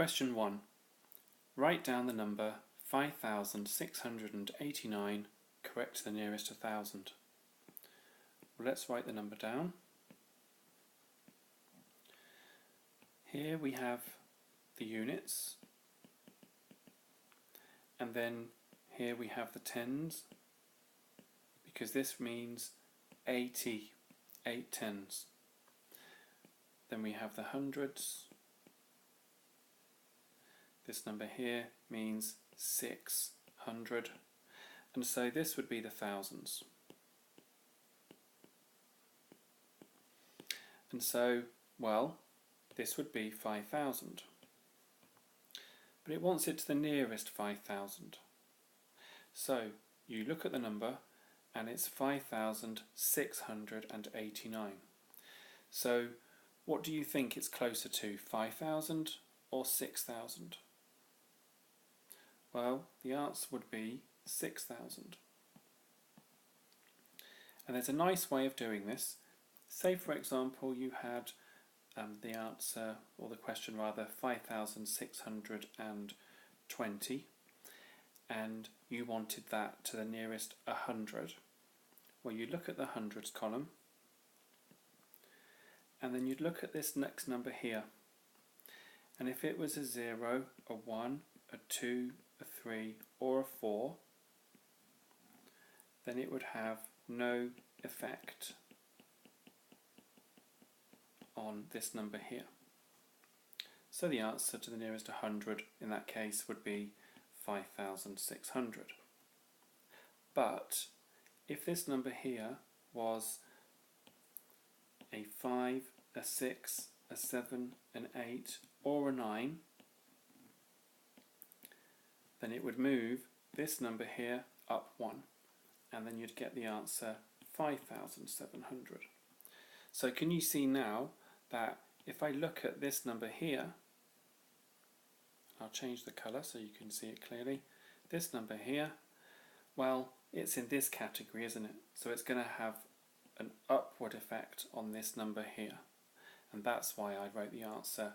Question 1. Write down the number 5,689 correct to the nearest 1,000. Well, let's write the number down. Here we have the units, and then here we have the tens, because this means 80, 8 tens. Then we have the hundreds. This number here means 600, and so this would be the thousands. And so, well, this would be 5,000. But it wants it to the nearest 5,000. So you look at the number and it's 5,689. So what do you think it's closer to, 5,000 or 6,000? Well, the answer would be 6,000. And there's a nice way of doing this. Say, for example, you had the answer, or the question rather, 5,620, and you wanted that to the nearest 100. Well, you look at the hundreds column, and then you'd look at this next number here. And if it was a 0, a 1, a 2, a 3, or a 4, then it would have no effect on this number here. So the answer to the nearest 100 in that case would be 5,600. But if this number here was a 5, a 6, a 7, an 8, or a 9, then it would move this number here up 1, and then you'd get the answer 5,700. So can you see now that if I look at this number here, I'll change the colour so you can see it clearly. This number here, well, it's in this category, isn't it? So it's going to have an upward effect on this number here, and that's why I wrote the answer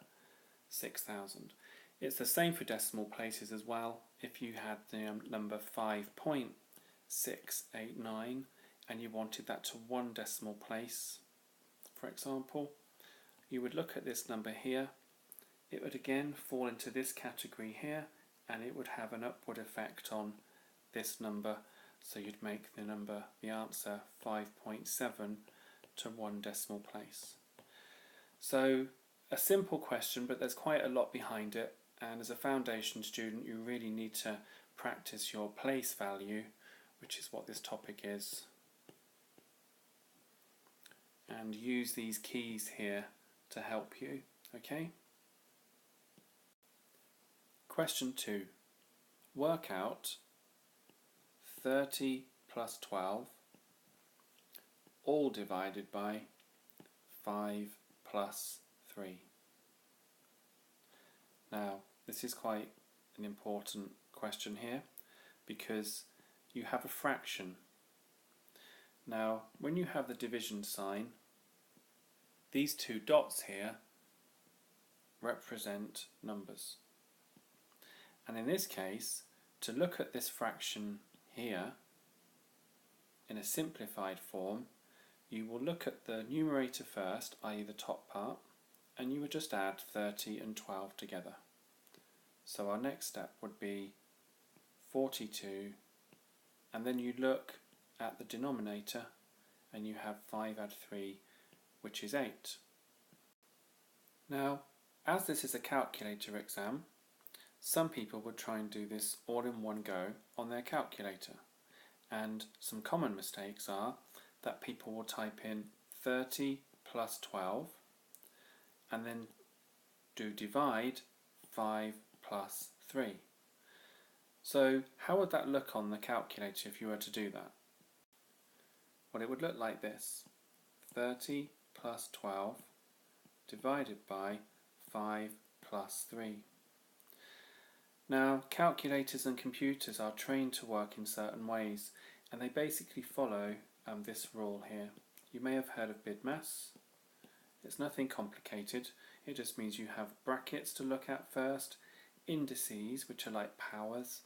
6,000. It's the same for decimal places as well. If you had the number 5.689 and you wanted that to one decimal place, for example, you would look at this number here. It would again fall into this category here, and it would have an upward effect on this number, so you'd make the answer 5.7 to one decimal place. So a simple question, but there's quite a lot behind it, and as a foundation student you really need to practice your place value, which is what this topic is, and use these keys here to help you. Okay? Question 2. Work out 30 plus 12 all divided by 5 plus 3. Now, this is quite an important question here because you have a fraction. Now, when you have the division sign, these two dots here represent numbers. And in this case, to look at this fraction here in a simplified form, you will look at the numerator first, i.e. the top part, and you would just add 30 and 12 together. So our next step would be 42, and then you look at the denominator and you have 5 add 3, which is 8. Now, as this is a calculator exam, some people would try and do this all in one go on their calculator, and some common mistakes are that people will type in 30 plus 12 and then do divide 5 plus 3. So how would that look on the calculator if you were to do that? Well, it would look like this: 30 plus 12 divided by 5 plus 3. Now, calculators and computers are trained to work in certain ways, and they basically follow this rule here. You may have heard of BIDMAS. It's nothing complicated. It just means you have brackets to look at first, indices, which are like powers,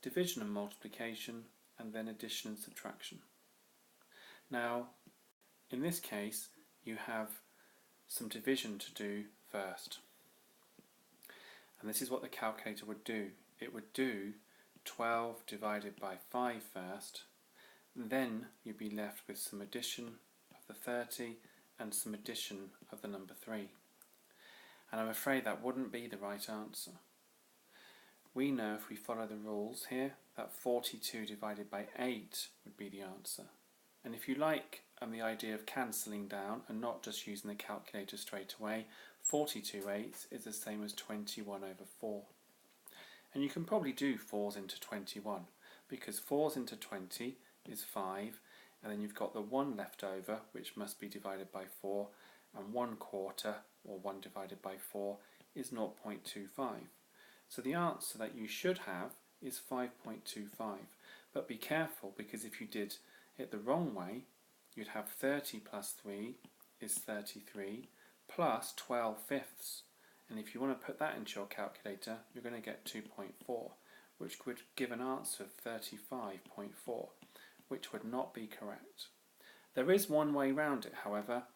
division and multiplication, and then addition and subtraction. Now, in this case, you have some division to do first. And this is what the calculator would do. It would do 12 divided by 5 first, then you'd be left with some addition of the 30 and some addition of the number 3. And I'm afraid that wouldn't be the right answer. We know if we follow the rules here that 42 divided by 8 would be the answer. And if you like the idea of cancelling down and not just using the calculator straight away, 42/8 is the same as 21/4. And you can probably do 4s into 21, because 4s into 20 is 5, and then you've got the 1 left over, which must be divided by 4, and 1/4, or 1 divided by 4, is 0.25. So the answer that you should have is 5.25. But be careful, because if you did it the wrong way, you'd have 30 plus 3 is 33, plus 12/5. And if you want to put that into your calculator, you're going to get 2.4, which would give an answer of 35.4, which would not be correct. There is one way round it, however.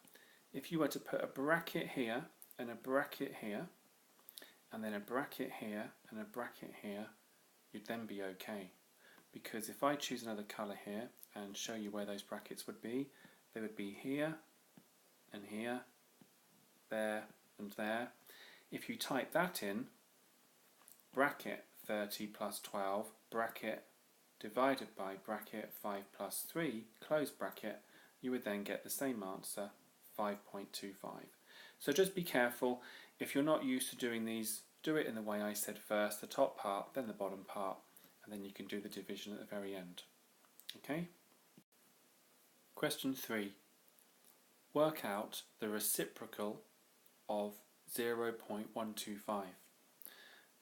If you were to put a bracket here, and a bracket here, and then a bracket here, and a bracket here, you'd then be okay. Because if I choose another colour here, and show you where those brackets would be, they would be here, and here, there, and there. If you type that in, bracket 30 plus 12, bracket divided by bracket 5 plus 3, close bracket, you would then get the same answer, 5.25. So just be careful. If you're not used to doing these, do it in the way I said first, the top part, then the bottom part, and then you can do the division at the very end. Okay? Question 3. Work out the reciprocal of 0.125.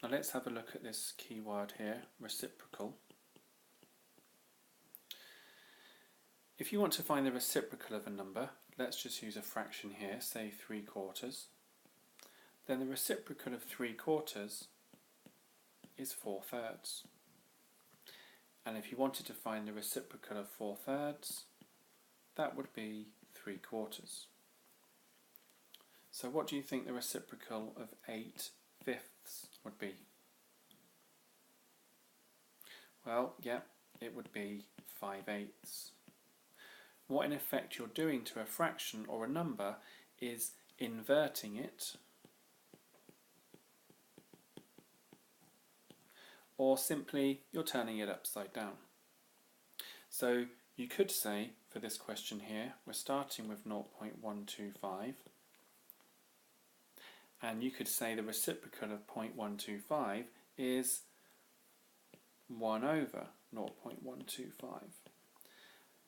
Now let's have a look at this keyword here, reciprocal. If you want to find the reciprocal of a number, let's just use a fraction here, say 3/4. Then the reciprocal of 3/4 is 4/3. And if you wanted to find the reciprocal of 4/3, that would be 3/4. So what do you think the reciprocal of 8/5 would be? Well, yeah, it would be 5/8. What in effect you're doing to a fraction or a number is inverting it, or simply you're turning it upside down. So you could say, for this question here, we're starting with 0.125, and you could say the reciprocal of 0.125 is 1 over 0.125.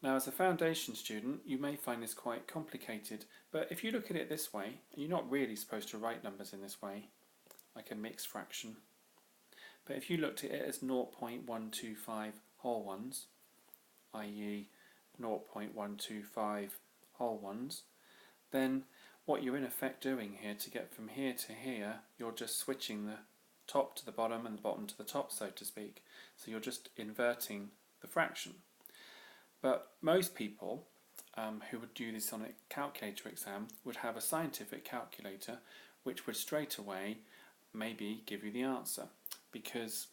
Now, as a foundation student, you may find this quite complicated, but if you look at it this way, you're not really supposed to write numbers in this way, like a mixed fraction. But if you looked at it as 0.125 whole ones, i.e. 0.125 whole ones, then what you're in effect doing here, to get from here to here, you're just switching the top to the bottom and the bottom to the top, so to speak. So you're just inverting the fraction. But most people who would do this on a calculator exam would have a scientific calculator which would straight away maybe give you the answer. Because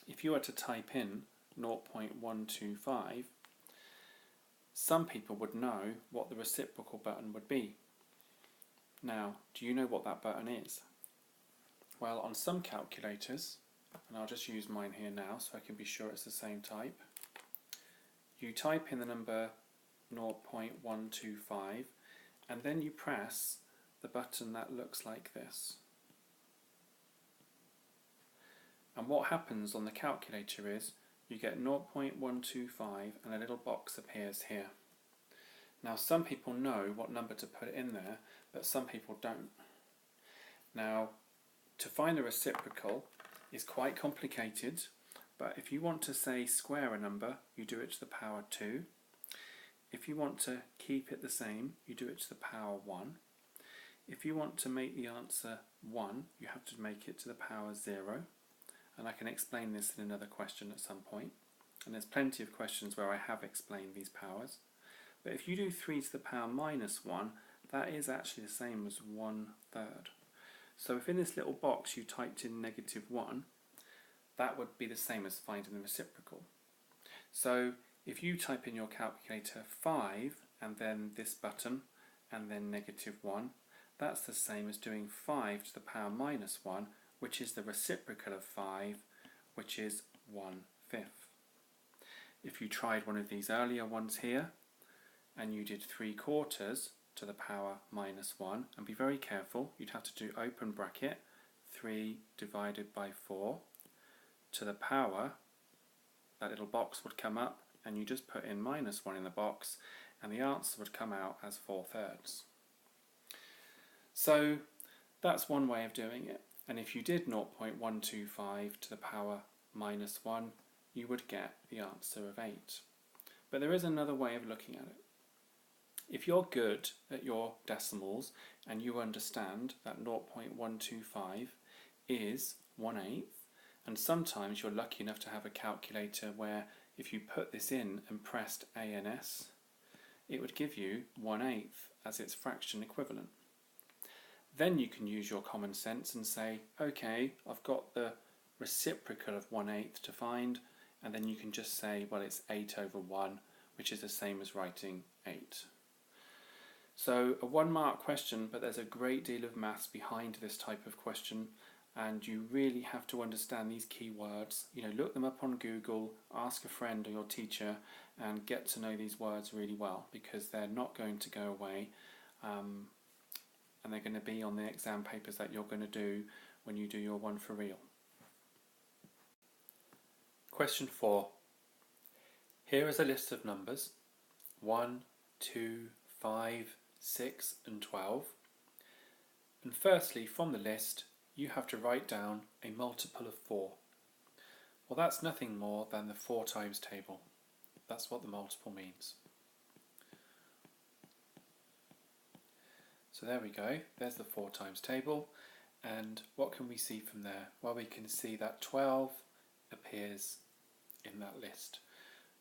if you were to type in 0.125, some people would know what the reciprocal button would be. Now, do you know what that button is? Well, on some calculators, and I'll just use mine here now so I can be sure it's the same type, you type in the number 0.125 and then you press the button that looks like this. And what happens on the calculator is you get 0.125 and a little box appears here. Now some people know what number to put in there, but some people don't. Now to find the reciprocal is quite complicated, but if you want to say square a number, you do it to the power 2. if you want to keep it the same, you do it to the power 1. If you want to make the answer 1, you have to make it to the power 0. And I can explain this in another question at some point. And there's plenty of questions where I have explained these powers. But if you do 3 to the power minus 1, that is actually the same as 1/3. So if in this little box you typed in -1, that would be the same as finding the reciprocal. So if you type in your calculator 5 and then this button and then -1, that's the same as doing 5 to the power minus 1, which is the reciprocal of 5, which is 1/5. If you tried one of these earlier ones here and you did 3/4 to the power minus 1, and be very careful, you'd have to do open bracket 3 divided by 4 to the power, that little box would come up and you just put in -1 in the box and the answer would come out as 4/3. So that's one way of doing it, and if you did 0.125 to the power minus 1, you would get the answer of 8. But there is another way of looking at it. If you're good at your decimals and you understand that 0.125 is 1/8, and sometimes you're lucky enough to have a calculator where if you put this in and pressed A and S, it would give you 1/8 as its fraction equivalent. Then you can use your common sense and say, okay, I've got the reciprocal of 1/8 to find, and then you can just say, well, it's 8/1, which is the same as writing 8. So a 1-mark question, but there's a great deal of maths behind this type of question, and you really have to understand these key words. You know, look them up on Google, ask a friend or your teacher, and get to know these words really well, because they're not going to go away, and they're going to be on the exam papers that you're going to do when you do your one for real. Question 4. Here is a list of numbers 1, 2, 5, 6 and 12. And firstly, from the list, you have to write down a multiple of 4. Well, that's nothing more than the 4 times table. That's what the multiple means. So there we go, there's the 4 times table, and what can we see from there? Well, we can see that 12 appears in that list.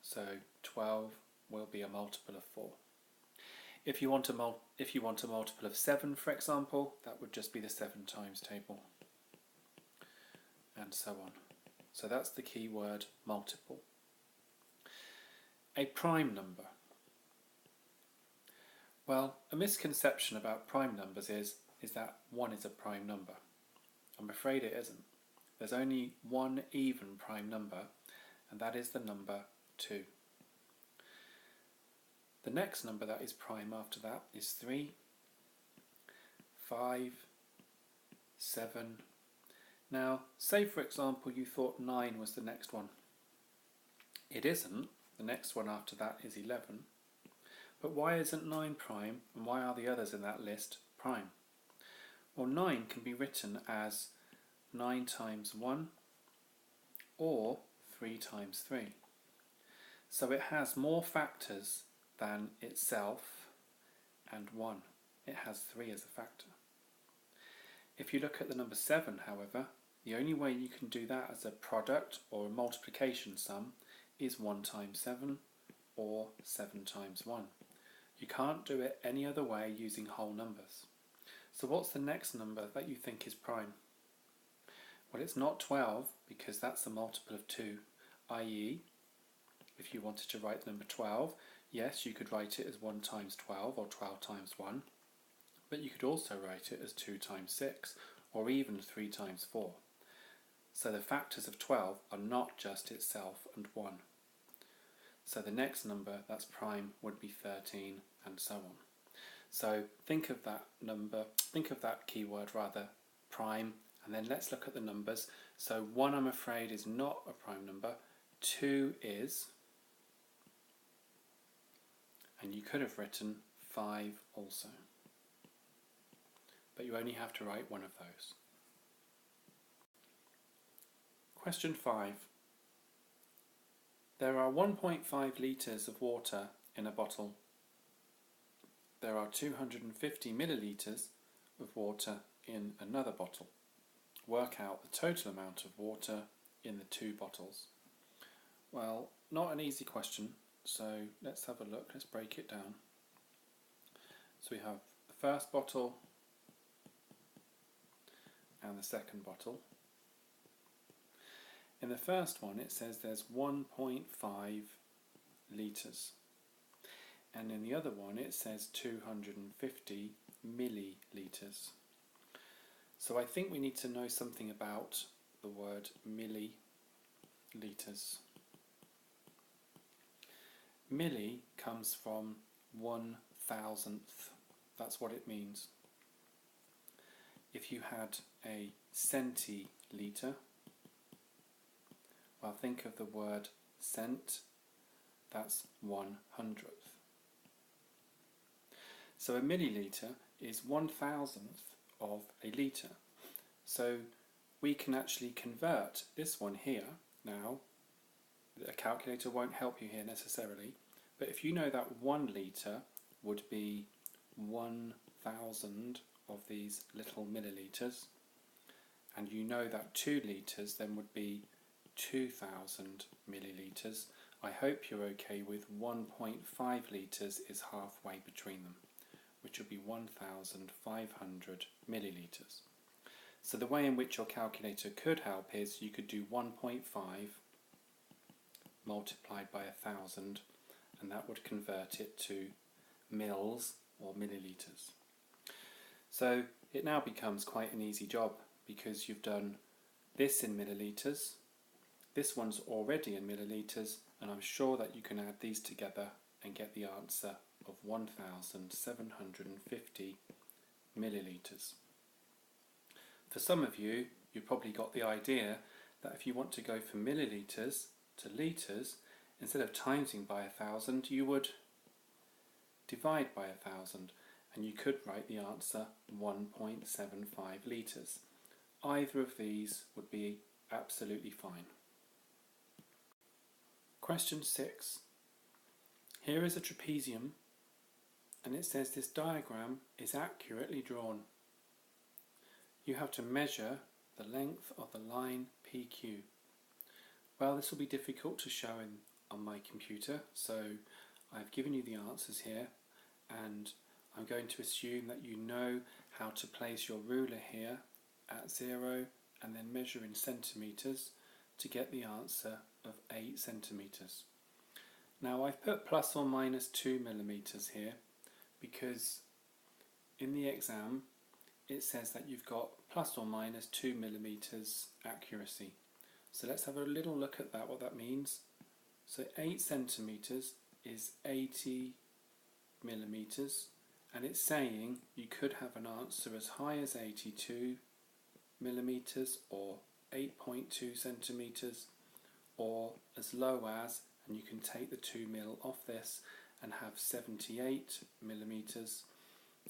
So 12 will be a multiple of 4. If you want a multiple of 7, for example, that would just be the 7 times table, and so on. So that's the key word, multiple. A prime number. Well, a misconception about prime numbers is that 1 is a prime number. I'm afraid it isn't. There's only one even prime number, and that is the number 2. The next number that is prime after that is 3, 5, 7. Now, say for example you thought 9 was the next one. It isn't. The next one after that is 11. But why isn't 9 prime, and why are the others in that list prime? Well, 9 can be written as 9 times 1 or 3 times 3. So it has more factors than itself and 1. It has 3 as a factor. If you look at the number 7, however, the only way you can do that as a product or a multiplication sum is 1 times 7 or 7 times 1. You can't do it any other way using whole numbers. So what's the next number that you think is prime? Well, it's not 12, because that's a multiple of 2, i.e., if you wanted to write the number 12, yes, you could write it as 1 times 12 or 12 times 1, but you could also write it as 2 times 6 or even 3 times 4. So the factors of 12 are not just itself and 1. So the next number that's prime would be 13, and so on. So think of that keyword rather, prime, and then let's look at the numbers. So 1, I'm afraid, is not a prime number. 2 is, and you could have written 5 also. But you only have to write one of those. Question 5. There are 1.5 litres of water in a bottle there are 250 millilitres of water in another bottle. Work out the total amount of water in the two bottles. Well, not an easy question, so let's have a look, let's break it down. So we have the first bottle and the second bottle. In the first one it says there's 1.5 litres, and in the other one it says 250 millilitres. So I think we need to know something about the word millilitres. Milli comes from 1,000th, that's what it means. If you had a centilitre, well, think of the word cent, that's 1/100th. So a millilitre is 1,000th of a litre. So we can actually convert this one here. Now, a calculator won't help you here necessarily, but if you know that 1 litre would be 1,000 of these little millilitres, and you know that 2 litres then would be 2,000 millilitres, I hope you're okay with 1.5 litres is halfway between them, which would be 1,500 millilitres. So the way in which your calculator could help is you could do 1.5 multiplied by 1,000, and that would convert it to mils or millilitres. So it now becomes quite an easy job because you've done this in millilitres, this one's already in millilitres, and I'm sure that you can add these together and get the answer of 1,750 millilitres. For some of you, you've probably got the idea that if you want to go from millilitres to litres, instead of timesing by 1,000, you would divide by 1,000, and you could write the answer 1.75 litres. Either of these would be absolutely fine. Question 6. Here is a trapezium, and it says this diagram is accurately drawn. You have to measure the length of the line PQ. Well, this will be difficult to show on my computer, so I've given you the answers here, and I'm going to assume that you know how to place your ruler here at 0 and then measure in centimetres to get the answer of 8 centimetres. Now I've put plus or minus 2 millimetres here because in the exam it says that you've got plus or minus 2 millimetres accuracy. So let's have a little look at that, what that means. So 8 centimetres is 80 millimetres, and it's saying you could have an answer as high as 82 millimetres or 8.2 centimetres, or as low as, and you can take the 2 mil off this and have 78 millimetres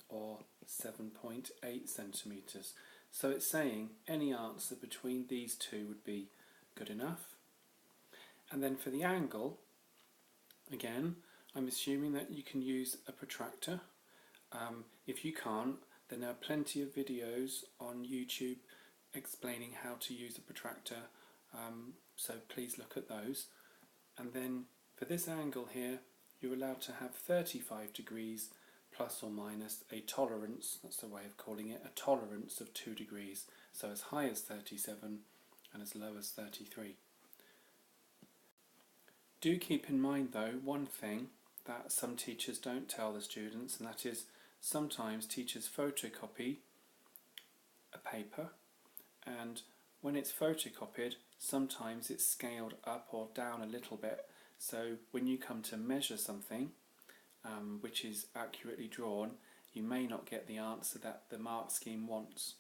or 7.8 centimetres. So it's saying any answer between these two would be good enough. And then for the angle, again, I'm assuming that you can use a protractor. If you can't, then there are plenty of videos on YouTube explaining how to use a protractor, so please look at those. And then for this angle here, you're allowed to have 35 degrees plus or minus a tolerance, that's the way of calling it, a tolerance of 2 degrees, so as high as 37 and as low as 33. Do keep in mind though one thing that some teachers don't tell the students, and that is sometimes teachers photocopy a paper, and when it's photocopied sometimes it's scaled up or down a little bit, so when you come to measure something which is accurately drawn, you may not get the answer that the mark scheme wants.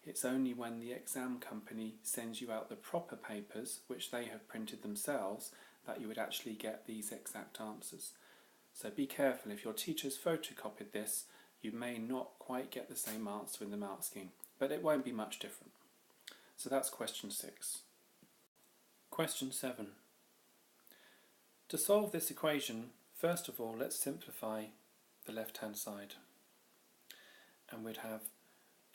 It's only when the exam company sends you out the proper papers, which they have printed themselves, that you would actually get these exact answers. So be careful, if your teacher's photocopied this, you may not quite get the same answer in the mark scheme, but it won't be much different. So that's question 6. Question 7. To solve this equation, first of all, let's simplify the left hand side, and we'd have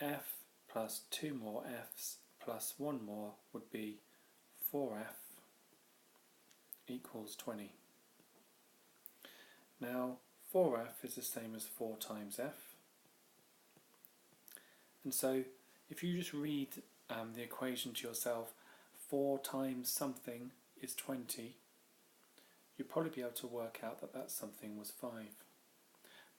f plus 2 more f's plus 1 more would be 4f equals 20. Now 4f is the same as 4 times f, and so if you just read the equation to yourself, 4 times something is 20, you'd probably be able to work out that that something was 5.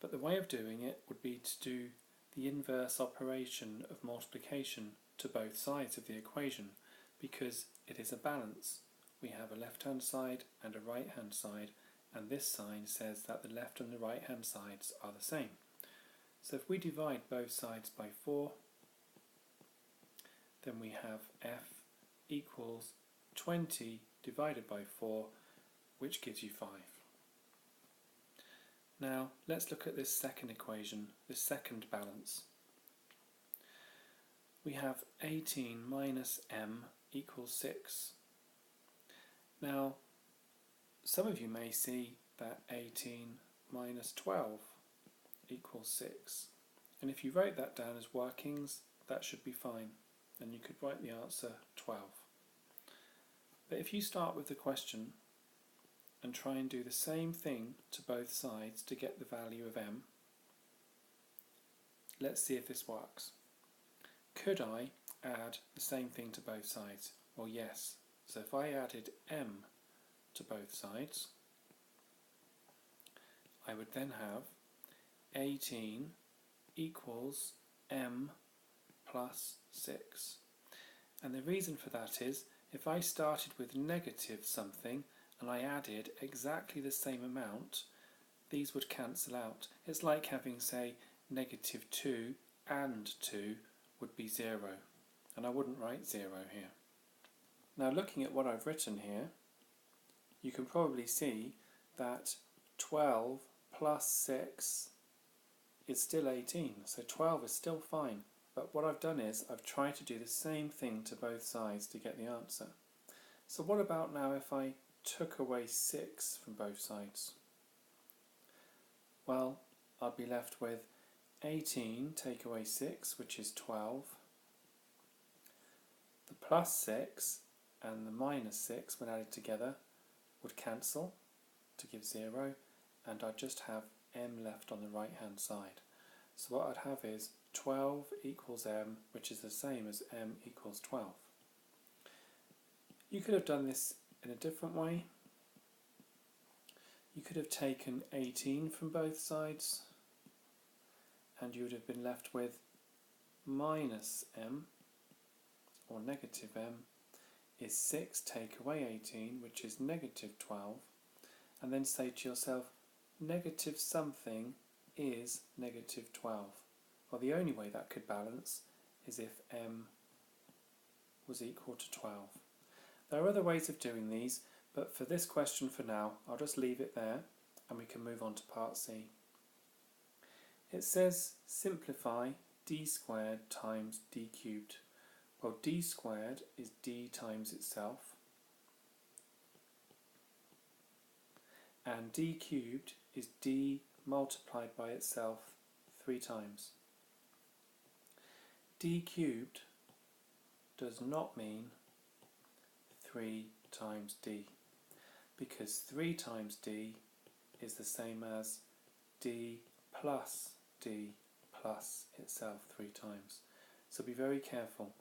But the way of doing it would be to do the inverse operation of multiplication to both sides of the equation, because it is a balance. We have a left hand side and a right hand side, and this sign says that the left and the right hand sides are the same. So if we divide both sides by 4, then we have f equals 20 divided by 4, which gives you 5. Now let's look at this second equation, this second balance. We have 18 minus m equals 6. Now some of you may see that 18 minus 12 equals 6, and if you wrote that down as workings, that should be fine, and you could write the answer 12. But if you start with the question and try and do the same thing to both sides to get the value of m, let's see if this works. Could I add the same thing to both sides? Well, yes. So if I added m to both sides, I would then have 18 equals m plus 6. And the reason for that is, if I started with negative something and I added exactly the same amount, these would cancel out. It's like having, say, negative 2 and 2 would be 0, and I wouldn't write 0 here. Now looking at what I've written here, you can probably see that 12 plus 6 is still 18, so 12 is still fine. But what I've done is I've tried to do the same thing to both sides to get the answer. So what about now if I took away 6 from both sides? Well, I'd be left with 18 take away 6, which is 12. The plus 6 and the minus 6, when added together, would cancel to give 0, and I'd just have m left on the right hand side. So what I'd have is 12 equals m, which is the same as m equals 12. You could have done this in a different way. You could have taken 18 from both sides, and you would have been left with minus m, or negative m, is 6 take away 18, which is negative 12, and then say to yourself, negative something is negative 12. Well, the only way that could balance is if m was equal to 12. There are other ways of doing these, but for this question for now, I'll just leave it there and we can move on to part C. It says simplify d squared times d cubed. Well, d squared is d times itself, and d cubed is d multiplied by itself 3 times. D cubed does not mean 3 times d, because 3 times d is the same as d plus itself 3 times. So be very careful.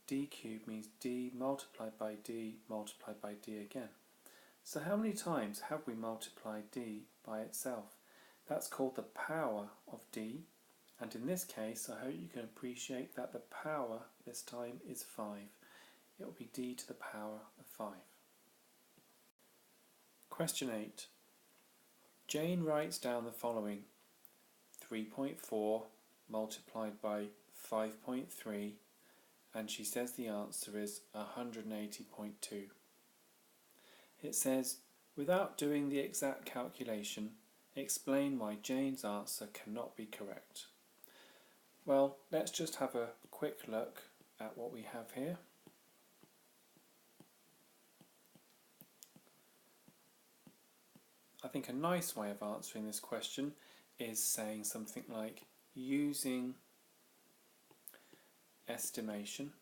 D cubed means d multiplied by d multiplied by d again. So how many times have we multiplied d by itself? That's called the power of d, and in this case I hope you can appreciate that the power this time is 5. It will be d to the power of 5. Question 8. Jane writes down the following: 3.4 multiplied by 5.3, and she says the answer is 180.2. It says, without doing the exact calculation, explain why Jane's answer cannot be correct. Well, let's just have a quick look at what we have here. I think a nice way of answering this question is saying something like using estimation,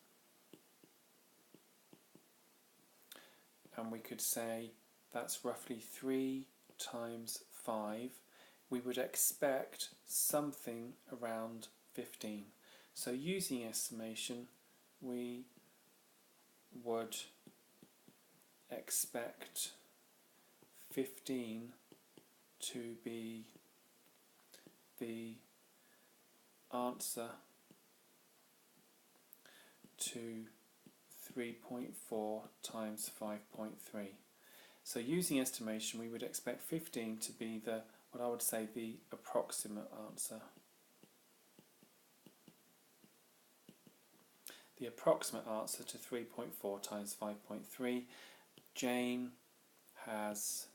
and we could say that's roughly 3 times 5. We would expect something around 15. So using estimation, we would expect 15 to be the answer to 3.4 times 5.3. So using estimation, we would expect 15 to be what I would say the approximate answer. The approximate answer to 3.4 times 5.3. Jane has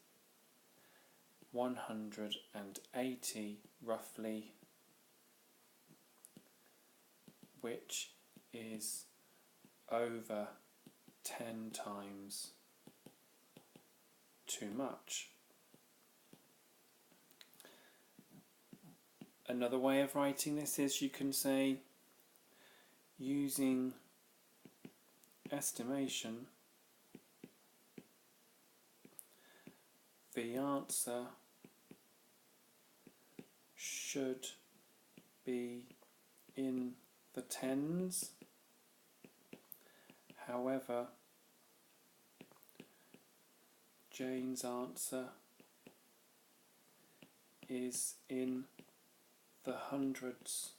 180 roughly, which is over 10 times too much. Another way of writing this is you can say using estimation, the answer should be in the tens. However, Jane's answer is in the hundreds.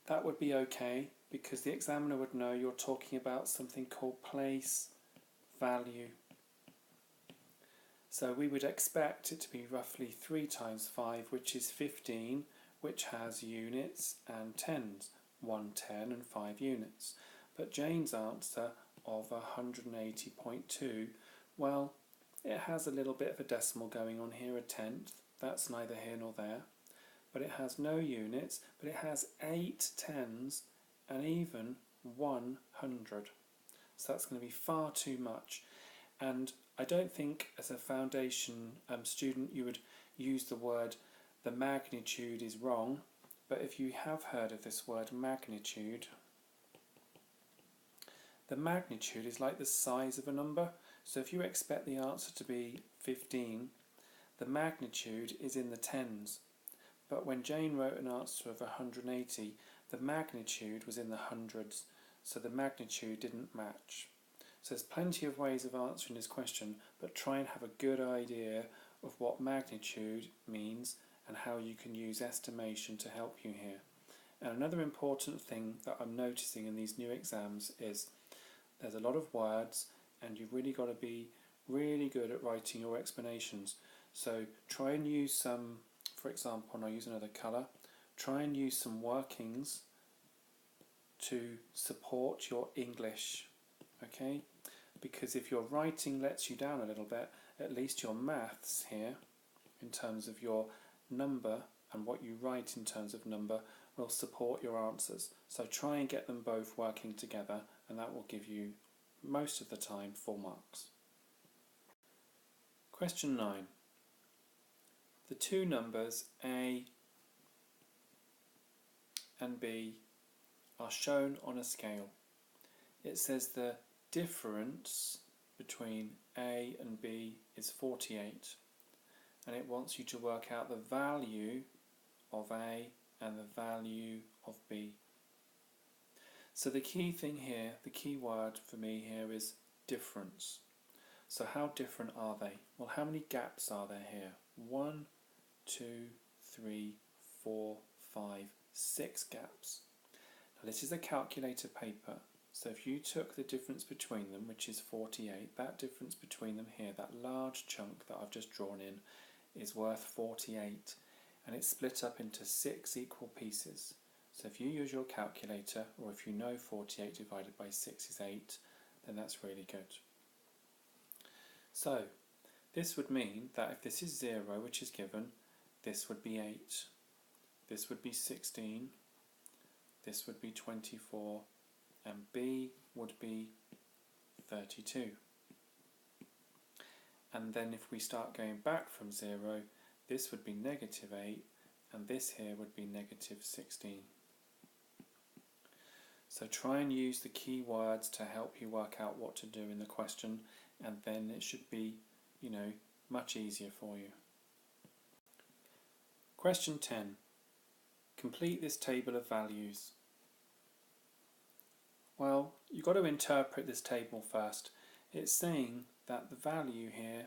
That would be okay because the examiner would know you're talking about something called place value. So we would expect it to be roughly 3 times 5, which is 15, which has units and tens, 1 10 and 5 units. But Jane's answer of 180.2, well, it has a little bit of a decimal going on here, a tenth. That's neither here nor there. But it has no units, but it has 8 tens and even 100. So that's going to be far too much. And I don't think as a foundation student you would use the word the magnitude is wrong, but if you have heard of this word magnitude, the magnitude is like the size of a number. So if you expect the answer to be 15, the magnitude is in the tens. But when Jane wrote an answer of 180, the magnitude was in the hundreds, so the magnitude didn't match. So there's plenty of ways of answering this question, but try and have a good idea of what magnitude means and how you can use estimation to help you here. And another important thing that I'm noticing in these new exams is there's a lot of words and you've really got to be really good at writing your explanations. So try and use some, for example, and I'll use another colour, try and use some workings to support your English, okay? Because if your writing lets you down a little bit, at least your maths here, in terms of your number and what you write in terms of number, will support your answers. So try and get them both working together, and that will give you, most of the time, full marks. Question 9. The two numbers A and B are shown on a scale. It says the difference between A and B is 48, and it wants you to work out the value of A and the value of B. So the key thing here, the key word for me here is difference. So how different are they? Well, how many gaps are there here? 1, 2, 3, 4, 5, 6 gaps. Now this is a calculator paper, so if you took the difference between them, which is 48, that difference between them here, that large chunk that I've just drawn in, is worth 48, and it's split up into 6 equal pieces. So if you use your calculator, or if you know 48 divided by 6 is 8, then that's really good. So this would mean that if this is 0, which is given, this would be 8, this would be 16, this would be 24, and B would be 32. And then if we start going back from 0, this would be negative 8, and this here would be negative 16. So try and use the key words to help you work out what to do in the question, and then it should be, much easier for you. Question 10. Complete this table of values. Well, you've got to interpret this table first. It's saying that the value here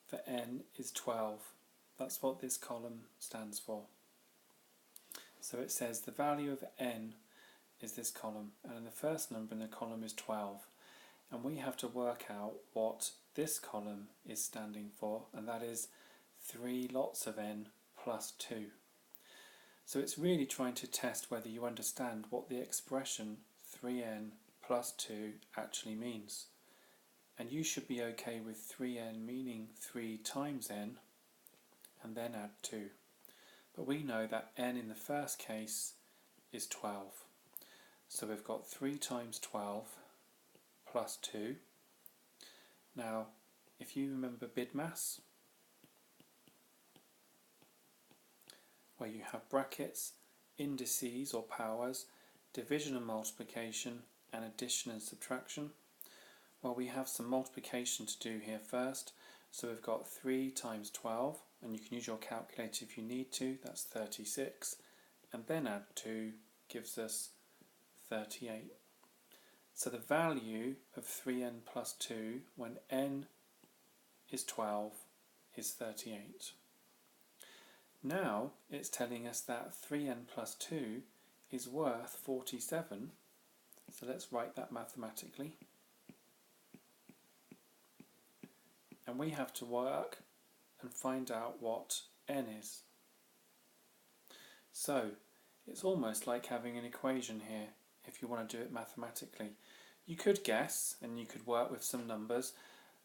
for n is 12. That's what this column stands for. So it says the value of n is this column, and the first number in the column is 12. And we have to work out what this column is standing for, and that is 3 lots of n plus 2. So it's really trying to test whether you understand what the expression 3n plus 2 actually means. And you should be okay with 3n meaning 3 times n, and then add 2. But we know that n in the first case is 12. So we've got 3 times 12 plus 2. Now, if you remember BIDMAS, where you have brackets, indices or powers, division and multiplication, and addition and subtraction, well, we have some multiplication to do here first. So we've got 3 times 12, and you can use your calculator if you need to, that's 36, and then add 2 gives us 38. So the value of 3n plus 2 when n is 12 is 38. Now it's telling us that 3n plus 2 is worth 47, so let's write that mathematically. And we have to work and find out what n is. So it's almost like having an equation here if you want to do it mathematically. You could guess and you could work with some numbers.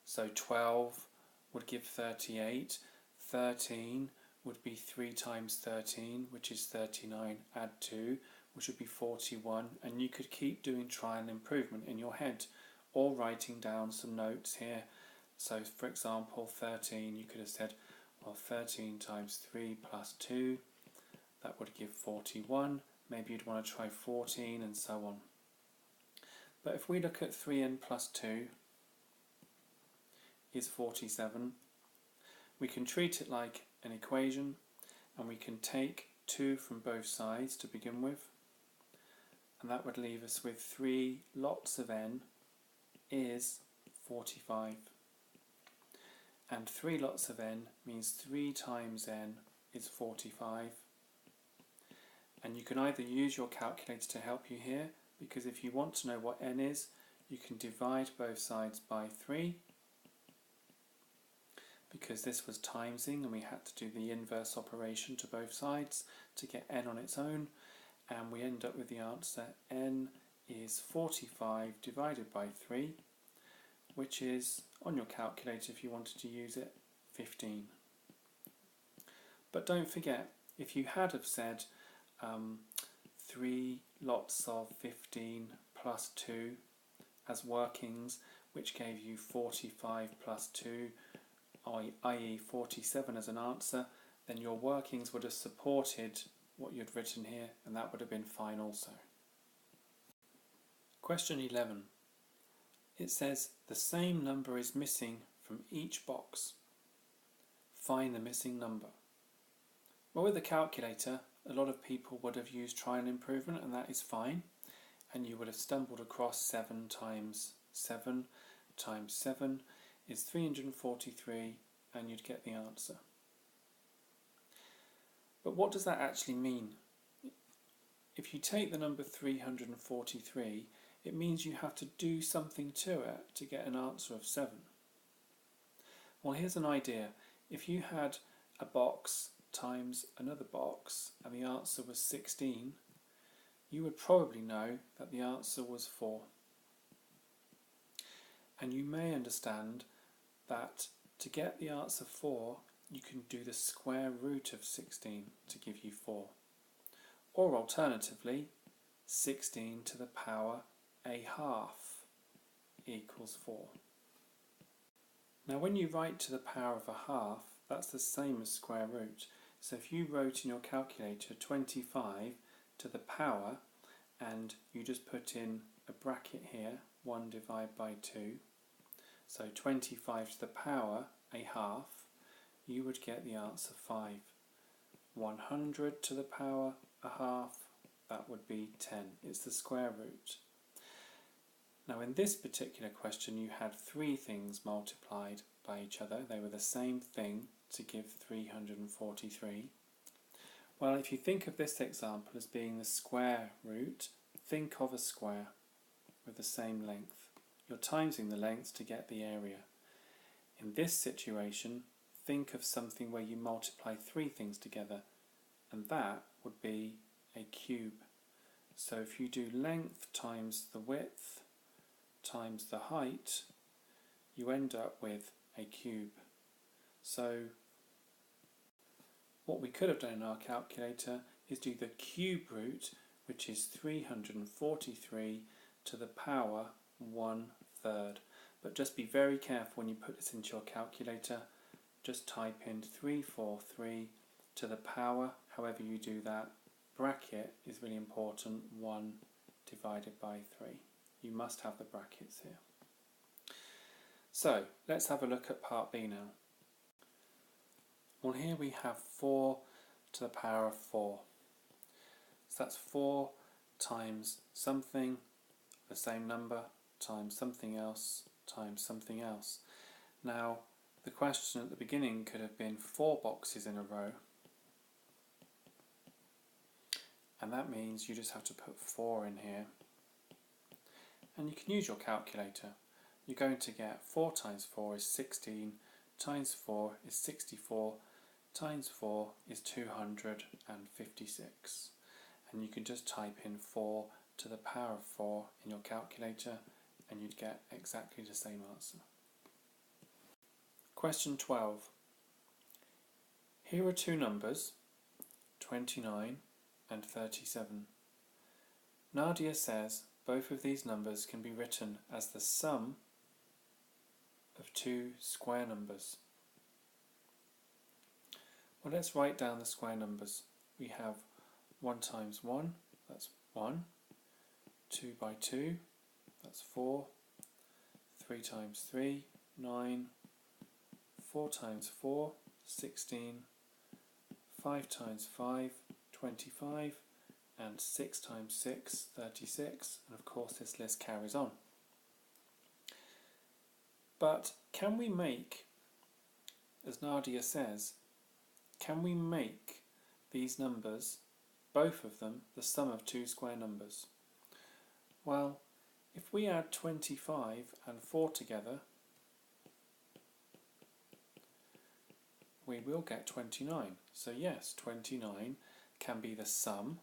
So 12 would give 38, 13 would be 3 times 13, which is 39, add 2, which would be 41, and you could keep doing trial and improvement in your head or writing down some notes here. So for example 13, you could have said, well, 13 times 3 plus 2, that would give 41. Maybe you'd want to try 14 and so on. But if we look at 3n plus 2 is 47, we can treat it like an equation, and we can take 2 from both sides to begin with, and that would leave us with 3 lots of n is 45. And 3 lots of n means 3 times n is 45. And you can either use your calculator to help you here, because if you want to know what n is, you can divide both sides by 3, because this was timesing and we had to do the inverse operation to both sides to get n on its own, and we end up with the answer n is 45 divided by 3, which is, on your calculator if you wanted to use it, 15. But don't forget, if you had have said 3 lots of 15 plus 2 as workings, which gave you 45 plus 2, i.e. 47 as an answer, then your workings would have supported what you'd written here, and that would have been fine also. Question 11. It says the same number is missing from each box. Find the missing number. Well, with a calculator, a lot of people would have used trial and improvement, and that is fine. And you would have stumbled across 7 times 7 times 7 is 343, and you'd get the answer. But what does that actually mean? If you take the number 343, it means you have to do something to it to get an answer of 7. Well, here's an idea. If you had a box times another box and the answer was 16, you would probably know that the answer was 4. And you may understand that to get the answer 4, you can do the square root of 16 to give you 4. Or alternatively, 16 to the power a half equals 4. Now when you write to the power of a half, that's the same as square root. So if you wrote in your calculator 25 to the power, and you just put in a bracket here, 1 divided by 2, so 25 to the power, a half, you would get the answer 5. 100 to the power, a half, that would be 10. It's the square root. Now in this particular question you had 3 things multiplied by each other. They were the same thing to give 343. Well, if you think of this example as being the square root, think of a square with the same length. You're timesing the length to get the area. In this situation, think of something where you multiply 3 things together, and that would be a cube. So if you do length times the width times the height, you end up with a cube. So what we could have done in our calculator is do the cube root, which is 343 to the power 1/3. But just be very careful when you put this into your calculator. Just type in 343 to the power, however you do that. Bracket is really important, 1 divided by 3. You must have the brackets here. So let's have a look at part B now. Well, here we have 4 to the power of 4. So that's 4 times something, the same number, times something else, times something else. Now, the question at the beginning could have been 4 boxes in a row. And that means you just have to put 4 in here. And you can use your calculator. You're going to get 4 times 4 is 16, times 4 is 64, times 4 is 256. And you can just type in 4 to the power of 4 in your calculator and you'd get exactly the same answer. Question 12. Here are 2 numbers, 29 and 37. Nadia says both of these numbers can be written as the sum of 2 square numbers. Well, let's write down the square numbers. We have 1 times 1, that's 1, 2 by 2, that's 4, 3 times 3, 9, 4 times 4, 16, 5 times 5, 25, and 6 times 6, 36, and of course this list carries on. But can we make, as Nadia says, can we make these numbers, both of them, the sum of 2 square numbers? Well, if we add 25 and 4 together, we will get 29. So yes, 29 can be the sum,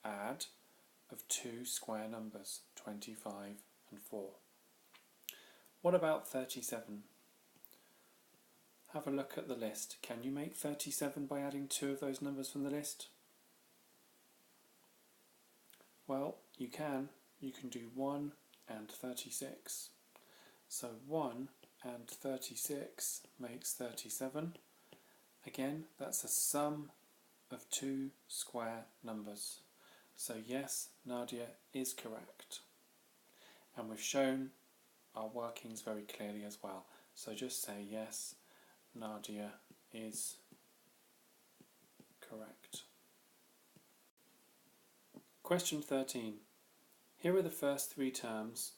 add, of 2 square numbers, 25 and 4. What about 37? Have a look at the list. Can you make 37 by adding 2 of those numbers from the list? Well, you can. You can do 1 and 36. So 1 and 36 makes 37. Again, that's a sum of 2 square numbers. So yes, Nadia is correct. And we've shown our workings very clearly as well. So just say yes, Nadia is correct. Question 13. Here are the first 3 terms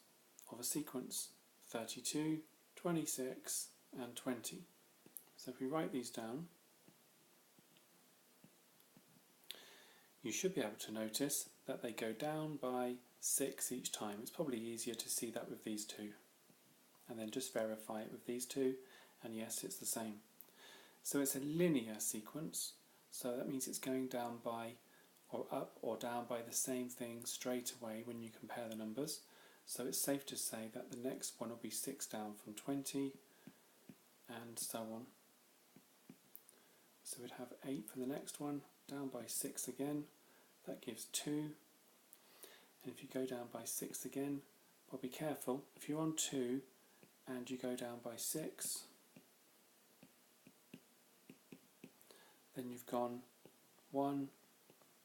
of a sequence, 32, 26 and 20. So if we write these down, you should be able to notice that they go down by 6 each time. It's probably easier to see that with these 2. And then just verify it with these 2, and yes, it's the same. So it's a linear sequence, so that means it's going down by, or up or down by the same thing straight away when you compare the numbers. So it's safe to say that the next one will be 6 down from 20, and so on. So we'd have 8 for the next one, down by 6 again, that gives 2. And if you go down by 6 again, well, be careful, if you're on 2 and you go down by 6, then you've gone 1,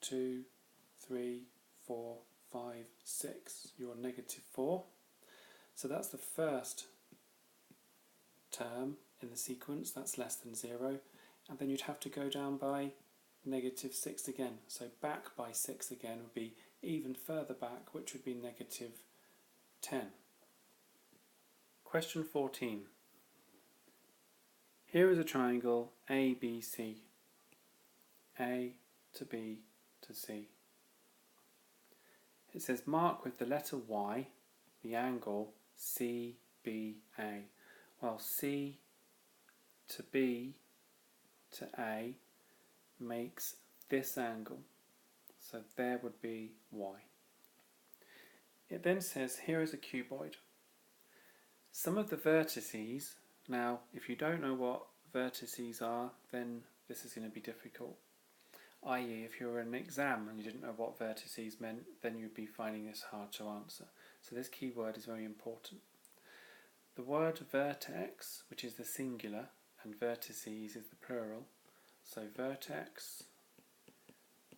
2, 3, 4, 5, 6. You're -4. So that's the first term in the sequence, that's less than 0. And then you'd have to go down by -6 again. So back by 6 again would be even further back, which would be -10. Question 14. Here is a triangle ABC. A to B to C. It says mark with the letter Y the angle CBA. Well, C to B to A makes this angle. So there would be Y. It then says here is a cuboid. Some of the vertices, now if you don't know what vertices are, then this is going to be difficult. I.e. if you were in an exam and you didn't know what vertices meant, then you'd be finding this hard to answer. So this keyword is very important. The word vertex, which is the singular, and vertices is the plural. So vertex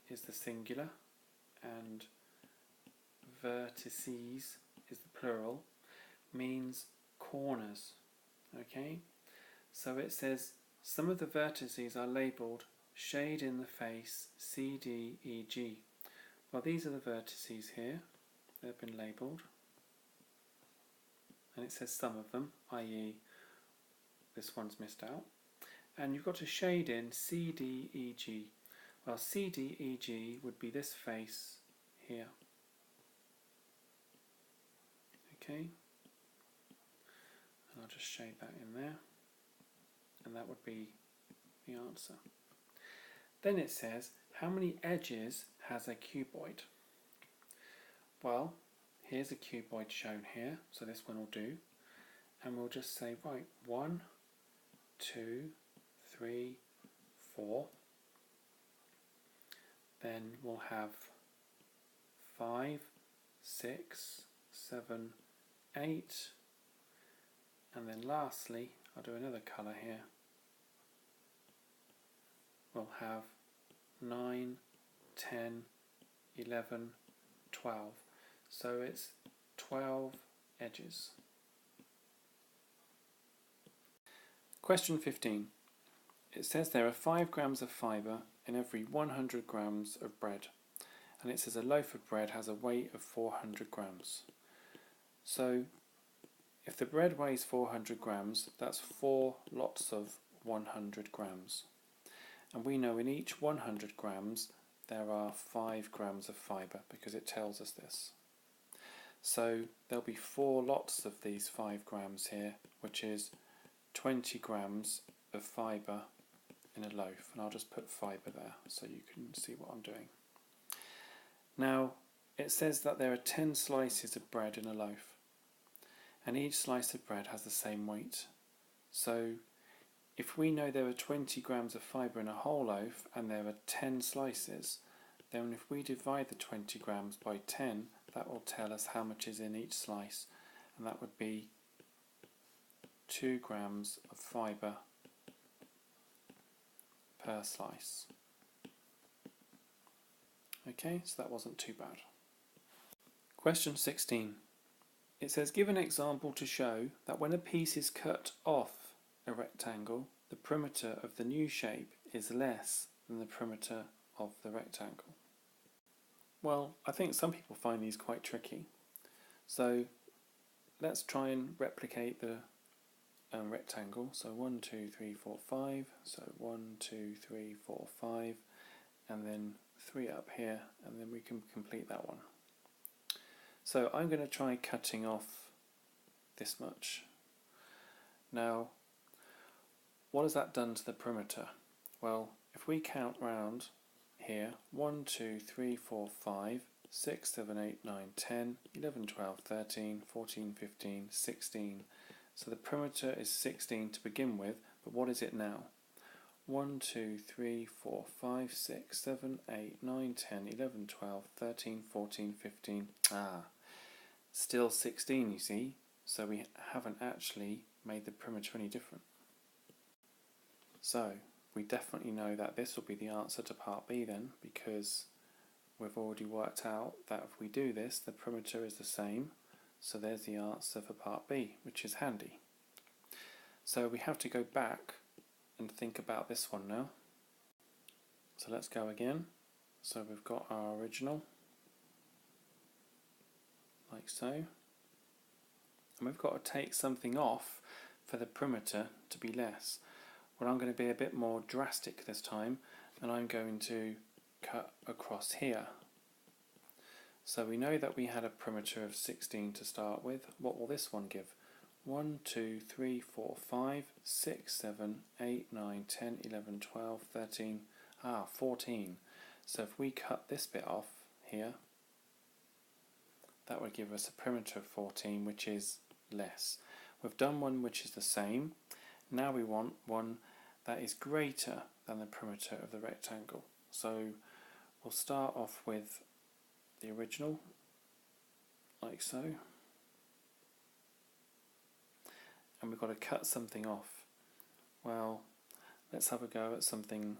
is the singular and vertices is the plural, means corners. Okay? So it says some of the vertices are labelled shade in the face C, D, E, G. Well, these are the vertices here. They've been labelled. And it says some of them, i.e. this one's missed out. And you've got a shade in C, D, E, G. Well, C, D, E, G would be this face here. Okay? And I'll just shade that in there. And that would be the answer. Then it says, how many edges has a cuboid? Well, here's a cuboid shown here, so this one will do. And we'll just say, right, 1, 2, 3, 4. Then we'll have 5, 6, 7, 8. And then lastly, I'll do another colour here. We'll have 9, 10, 11, 12. So it's 12 edges. Question 15. It says there are 5 grams of fibre in every 100 grams of bread. And it says a loaf of bread has a weight of 400 grams. So if the bread weighs 400 grams, that's 4 lots of 100 grams. And we know in each 100 grams there are 5 grams of fibre because it tells us this. So there'll be 4 lots of these 5 grams here, which is 20 grams of fibre in a loaf. And I'll just put fibre there so you can see what I'm doing. Now it says that there are 10 slices of bread in a loaf. And each slice of bread has the same weight. So if we know there are 20 grams of fibre in a whole loaf and there are 10 slices, then if we divide the 20 grams by 10, that will tell us how much is in each slice, and that would be 2 grams of fibre per slice. Okay, so that wasn't too bad. Question 16. It says, give an example to show that when a piece is cut off a rectangle, the perimeter of the new shape is less than the perimeter of the rectangle. Well, I think some people find these quite tricky. So let's try and replicate the rectangle. So 1, 2, 3, 4, 5. So 1, 2, 3, 4, 5. And then 3 up here. And then we can complete that one. So I'm going to try cutting off this much. Now, what has that done to the perimeter? Well, if we count round here, 1, 2, 3, 4, 5, 6, 7, 8, 9, 10, 11, 12, 13, 14, 15, 16. So the perimeter is 16 to begin with, but what is it now? 1, 2, 3, 4, 5, 6, 7, 8, 9, 10, 11, 12, 13, 14, 15. Still 16, you see, so we haven't actually made the perimeter any different. So we definitely know that this will be the answer to part B then, because we've already worked out that if we do this, the perimeter is the same. So there's the answer for part B, which is handy. So we have to go back and think about this one now. So let's go again. So we've got our original, like so. And we've got to take something off for the perimeter to be less. Well, I'm going to be a bit more drastic this time, and I'm going to cut across here. So we know that we had a perimeter of 16 to start with. What will this one give? 1, 2, 3, 4, 5, 6, 7, 8, 9, 10, 11, 12, 13, 14. So if we cut this bit off here, that would give us a perimeter of 14, which is less. We've done one which is the same. Now we want one that is greater than the perimeter of the rectangle. So we'll start off with the original, like so. And we've got to cut something off. Well, let's have a go at something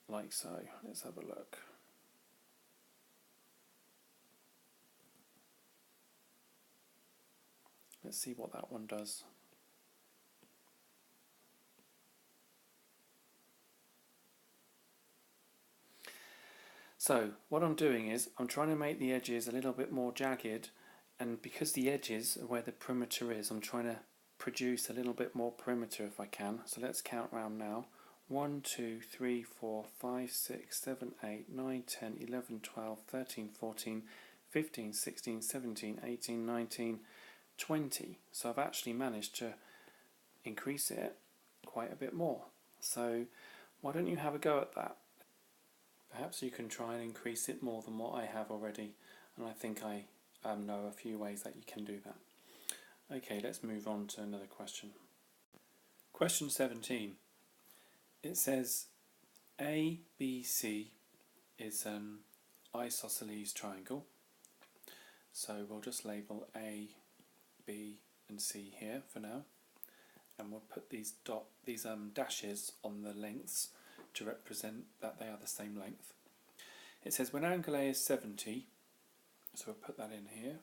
like so. Let's have a look. Let's see what that one does. So what I'm doing is I'm trying to make the edges a little bit more jagged, and because the edges are where the perimeter is, I'm trying to produce a little bit more perimeter if I can. So let's count round now. 1, 2, 3, 4, 5, 6, 7, 8, 9, 10, 11, 12, 13, 14, 15, 16, 17, 18, 19, 20. So I've actually managed to increase it quite a bit more. So why don't you have a go at that? Perhaps you can try and increase it more than what I have already, and I think I know a few ways that you can do that. Okay, let's move on to another question. Question 17. It says ABC is an isosceles triangle. So we'll just label A, B and C here for now, and we'll put these dashes on the lengths to represent that they are the same length. It says when angle A is 70, so we'll put that in here.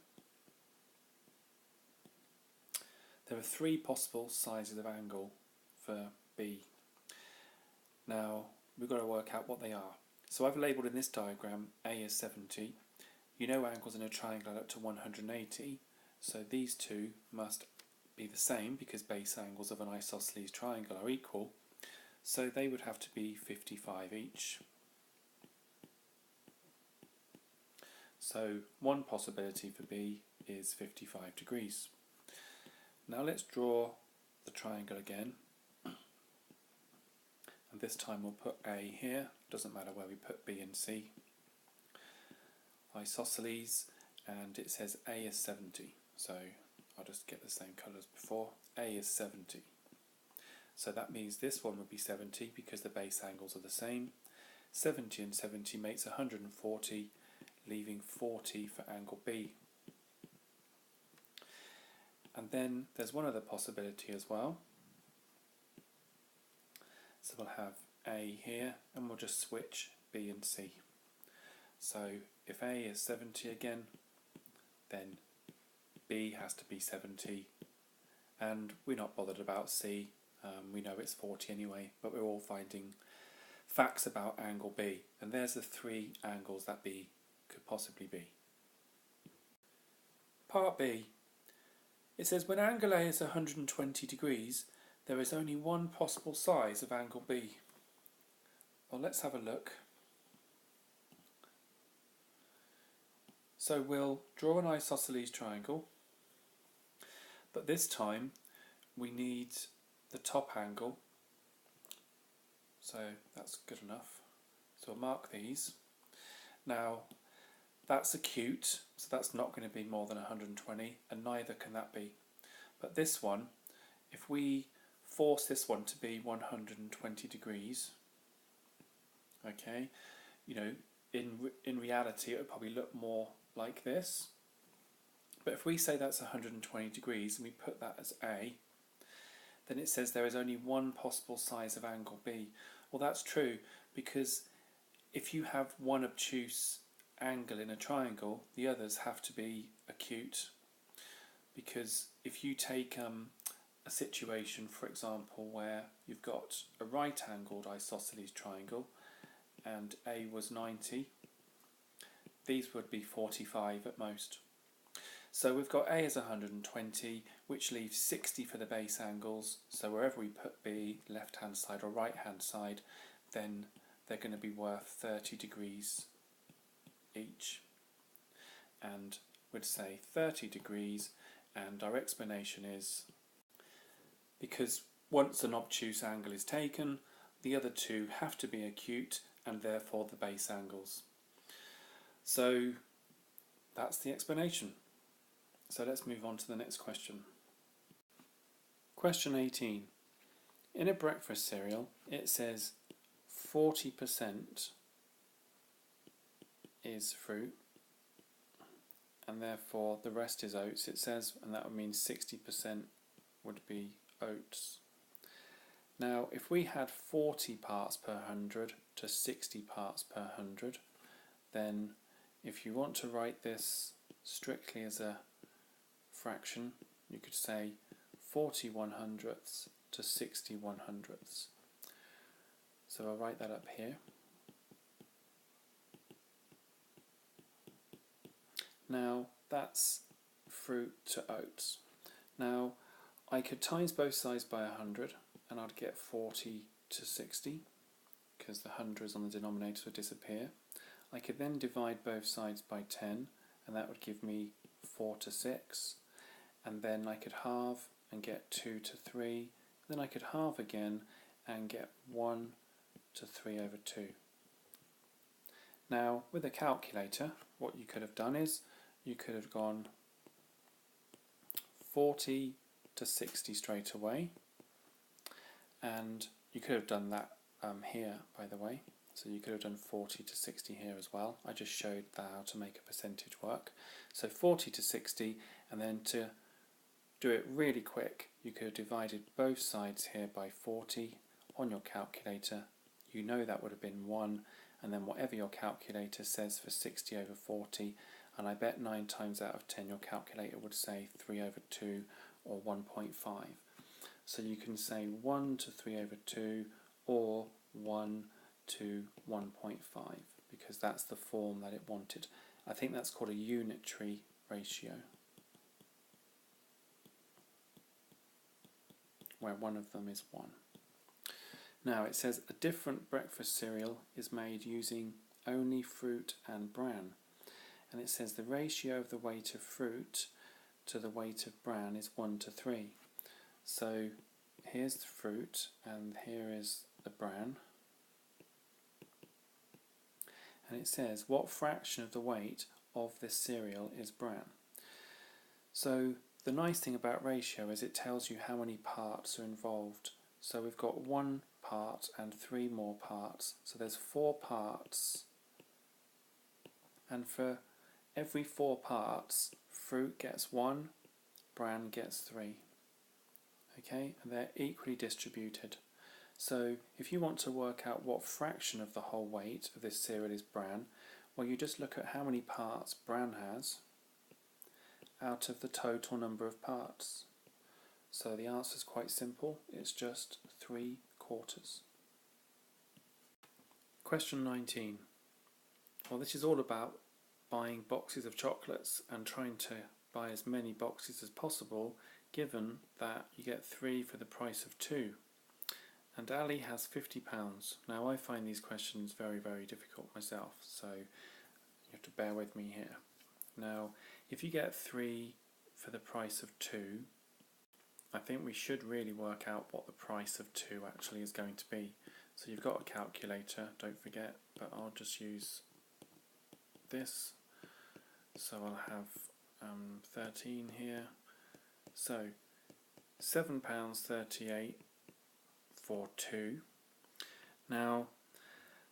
There are 3 possible sizes of angle for B. Now we've got to work out what they are. So I've labelled in this diagram A is 70. You know angles in a triangle are up to 180, so these two must be the same because base angles of an isosceles triangle are equal, so they would have to be 55 each. So one possibility for B is 55 degrees. Now let's draw the triangle again, and this time we'll put A here, doesn't matter where we put B and C. Isosceles, and it says A is 70, so I'll just get the same colour as before. A is 70. So that means this one would be 70 because the base angles are the same. 70 and 70 makes 140, leaving 40 for angle B. And then there's one other possibility as well. So we'll have A here, and we'll just switch B and C. So if A is 70 again, then B has to be 70, and we're not bothered about C. We know it's 40 anyway, but we're all finding facts about angle B, and there's the 3 angles that B could possibly be. Part B. It says when angle A is 120 degrees, there is only one possible size of angle B. Well, let's have a look. So we'll draw an isosceles triangle, but this time we need the top angle, so that's good enough. So we'll mark these. Now that's acute, so that's not going to be more than 120, and neither can that be. But this one, if we force this one to be 120 degrees, okay, you know, in reality it would probably look more like this, but if we say that's 120 degrees and we put that as A, then it says there is only one possible size of angle B. Well, that's true, because if you have one obtuse angle in a triangle, the others have to be acute. Because if you take a situation, for example, where you've got a right-angled isosceles triangle and A was 90, these would be 45 at most. So we've got A as 120, which leaves 60 for the base angles. So wherever we put B, left-hand side or right-hand side, then they're going to be worth 30 degrees each. And we'd say 30 degrees, and our explanation is because once an obtuse angle is taken, the other two have to be acute and therefore the base angles. So that's the explanation. So let's move on to the next question. Question 18. In a breakfast cereal, it says 40% is fruit and therefore the rest is oats, it says, and that would mean 60% would be oats. Now, if we had 40 parts per 100 to 60 parts per 100, then if you want to write this strictly as a fraction, you could say 40 100ths to 60 100ths. So I'll write that up here. Now that's fruit to oats. Now I could times both sides by 100 and I'd get 40 to 60 because the hundreds on the denominator would disappear. I could then divide both sides by 10 and that would give me 4 to 6, and then I could halve and get 2 to 3, then I could halve again and get 1 to 3 over 2. Now with a calculator, what you could have done is you could have gone 40 to 60 straight away, and you could have done that here, by the way. So you could have done 40 to 60 here as well. I just showed how to make a percentage work. So 40 to 60, and then to do it really quick, you could have divided both sides here by 40 on your calculator. You know that would have been 1, and then whatever your calculator says for 60 over 40, and I bet 9 times out of 10 your calculator would say 3 over 2 or 1.5. So you can say 1 to 3 over 2 or 1 to 1.5 because that's the form that it wanted. I think that's called a unitary ratio, where one of them is 1. Now it says a different breakfast cereal is made using only fruit and bran, and it says the ratio of the weight of fruit to the weight of bran is 1 to 3. So here's the fruit and here is the bran, and it says what fraction of the weight of this cereal is bran. So the nice thing about ratio is it tells you how many parts are involved. So we've got 1 part and 3 more parts, so there's 4 parts, and for every 4 parts fruit gets 1, bran gets 3. Okay, and they're equally distributed. So if you want to work out what fraction of the whole weight of this cereal is bran, well, you just look at how many parts bran has out of the total number of parts. So the answer is quite simple, it's just 3/4. Question 19. Well, this is all about buying boxes of chocolates and trying to buy as many boxes as possible, given that you get 3 for the price of 2. And Ali has £50. Now I find these questions very, very difficult myself, so you have to bear with me here. Now, if you get 3 for the price of 2, I think we should really work out what the price of 2 actually is going to be. So you've got a calculator, don't forget, but I'll just use this. So I'll have 13 here. So £7.38 for 2. Now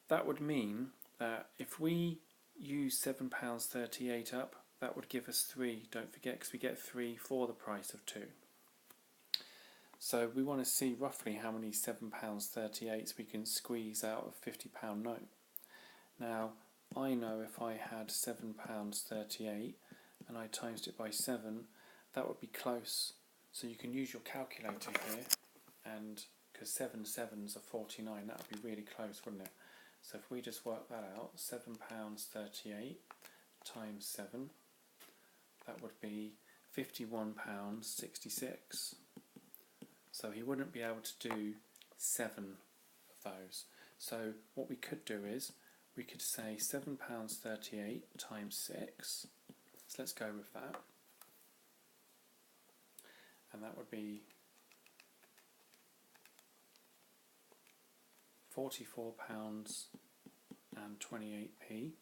that would mean that if we use £7.38 up, that would give us 3, don't forget, because we get 3 for the price of 2. So we want to see roughly how many £7.38 we can squeeze out of a £50 note. Now, I know if I had £7.38 and I times it by 7, that would be close. So you can use your calculator here, and because 7 sevens are 49, that would be really close, wouldn't it? So if we just work that out, £7.38 times 7, that would be £51.66. So he wouldn't be able to do 7 of those. So what we could do is, we could say £7.38 times 6. So let's go with that. And that would be £44.28.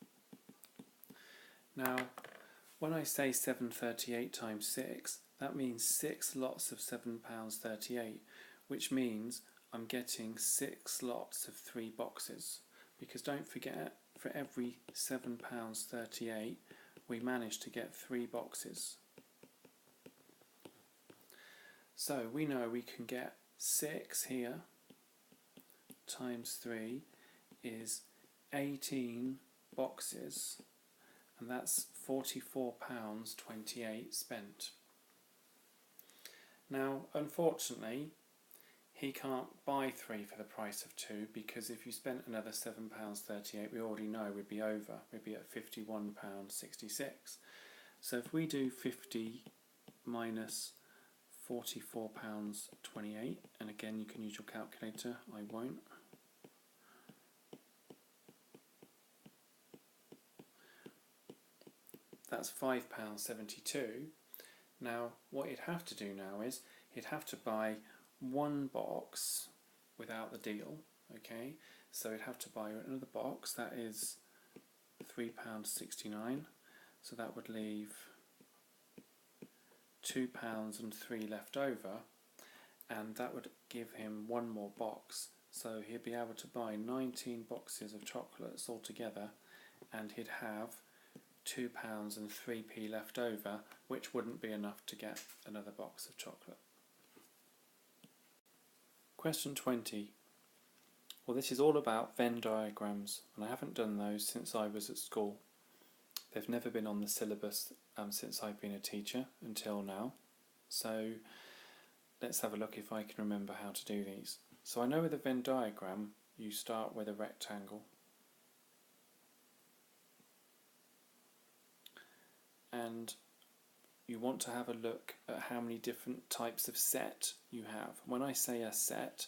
Now, when I say 738 times 6, that means 6 lots of £7.38, which means I'm getting 6 lots of 3 boxes. Because don't forget, for every £7.38, we managed to get 3 boxes. So we know we can get 6 here times 3 is 18 boxes, and that's £44.28 spent. Now, unfortunately, he can't buy 3 for the price of 2, because if you spent another £7.38, we already know we'd be over. We'd be at £51.66. So if we do 50 minus £44.28, and again you can use your calculator, I won't. That's £5.72. Now what he'd have to do now is he'd have to buy 1 box without the deal, okay? So he'd have to buy another box, that is £3.69, so that would leave £2.03 left over, and that would give him 1 more box, so he'd be able to buy 19 boxes of chocolates altogether, and he'd have £2.03 left over, which wouldn't be enough to get another box of chocolate. Question 20. Well, this is all about Venn diagrams, and I haven't done those since I was at school. They've never been on the syllabus since I've been a teacher until now. So let's have a look if I can remember how to do these. So I know with a Venn diagram, you start with a rectangle. And you want to have a look at how many different types of set you have. When I say a set,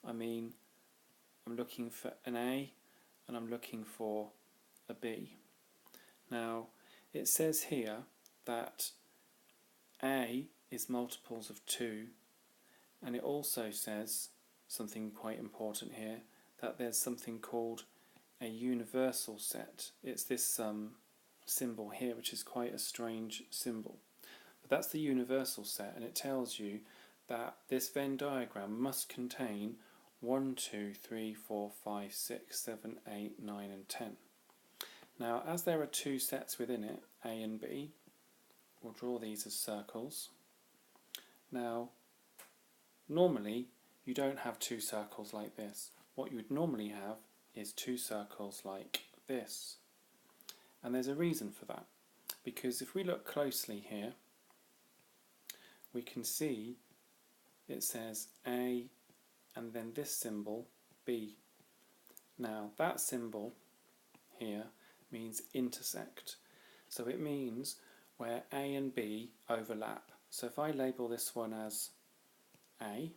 I mean I'm looking for an A and I'm looking for a B. Now it says here that A is multiples of 2, and it also says something quite important here, that there's something called a universal set. It's this symbol here, which is quite a strange symbol. But that's the universal set, and it tells you that this Venn diagram must contain 1, 2, 3, 4, 5, 6, 7, 8, 9 and 10. Now as there are 2 sets within it, A and B, we'll draw these as circles. Now normally you don't have 2 circles like this. What you would normally have is 2 circles like this. And there's a reason for that, because if we look closely here, we can see it says A and then this symbol B. Now that symbol here means intersect, so it means where A and B overlap. So if I label this one as A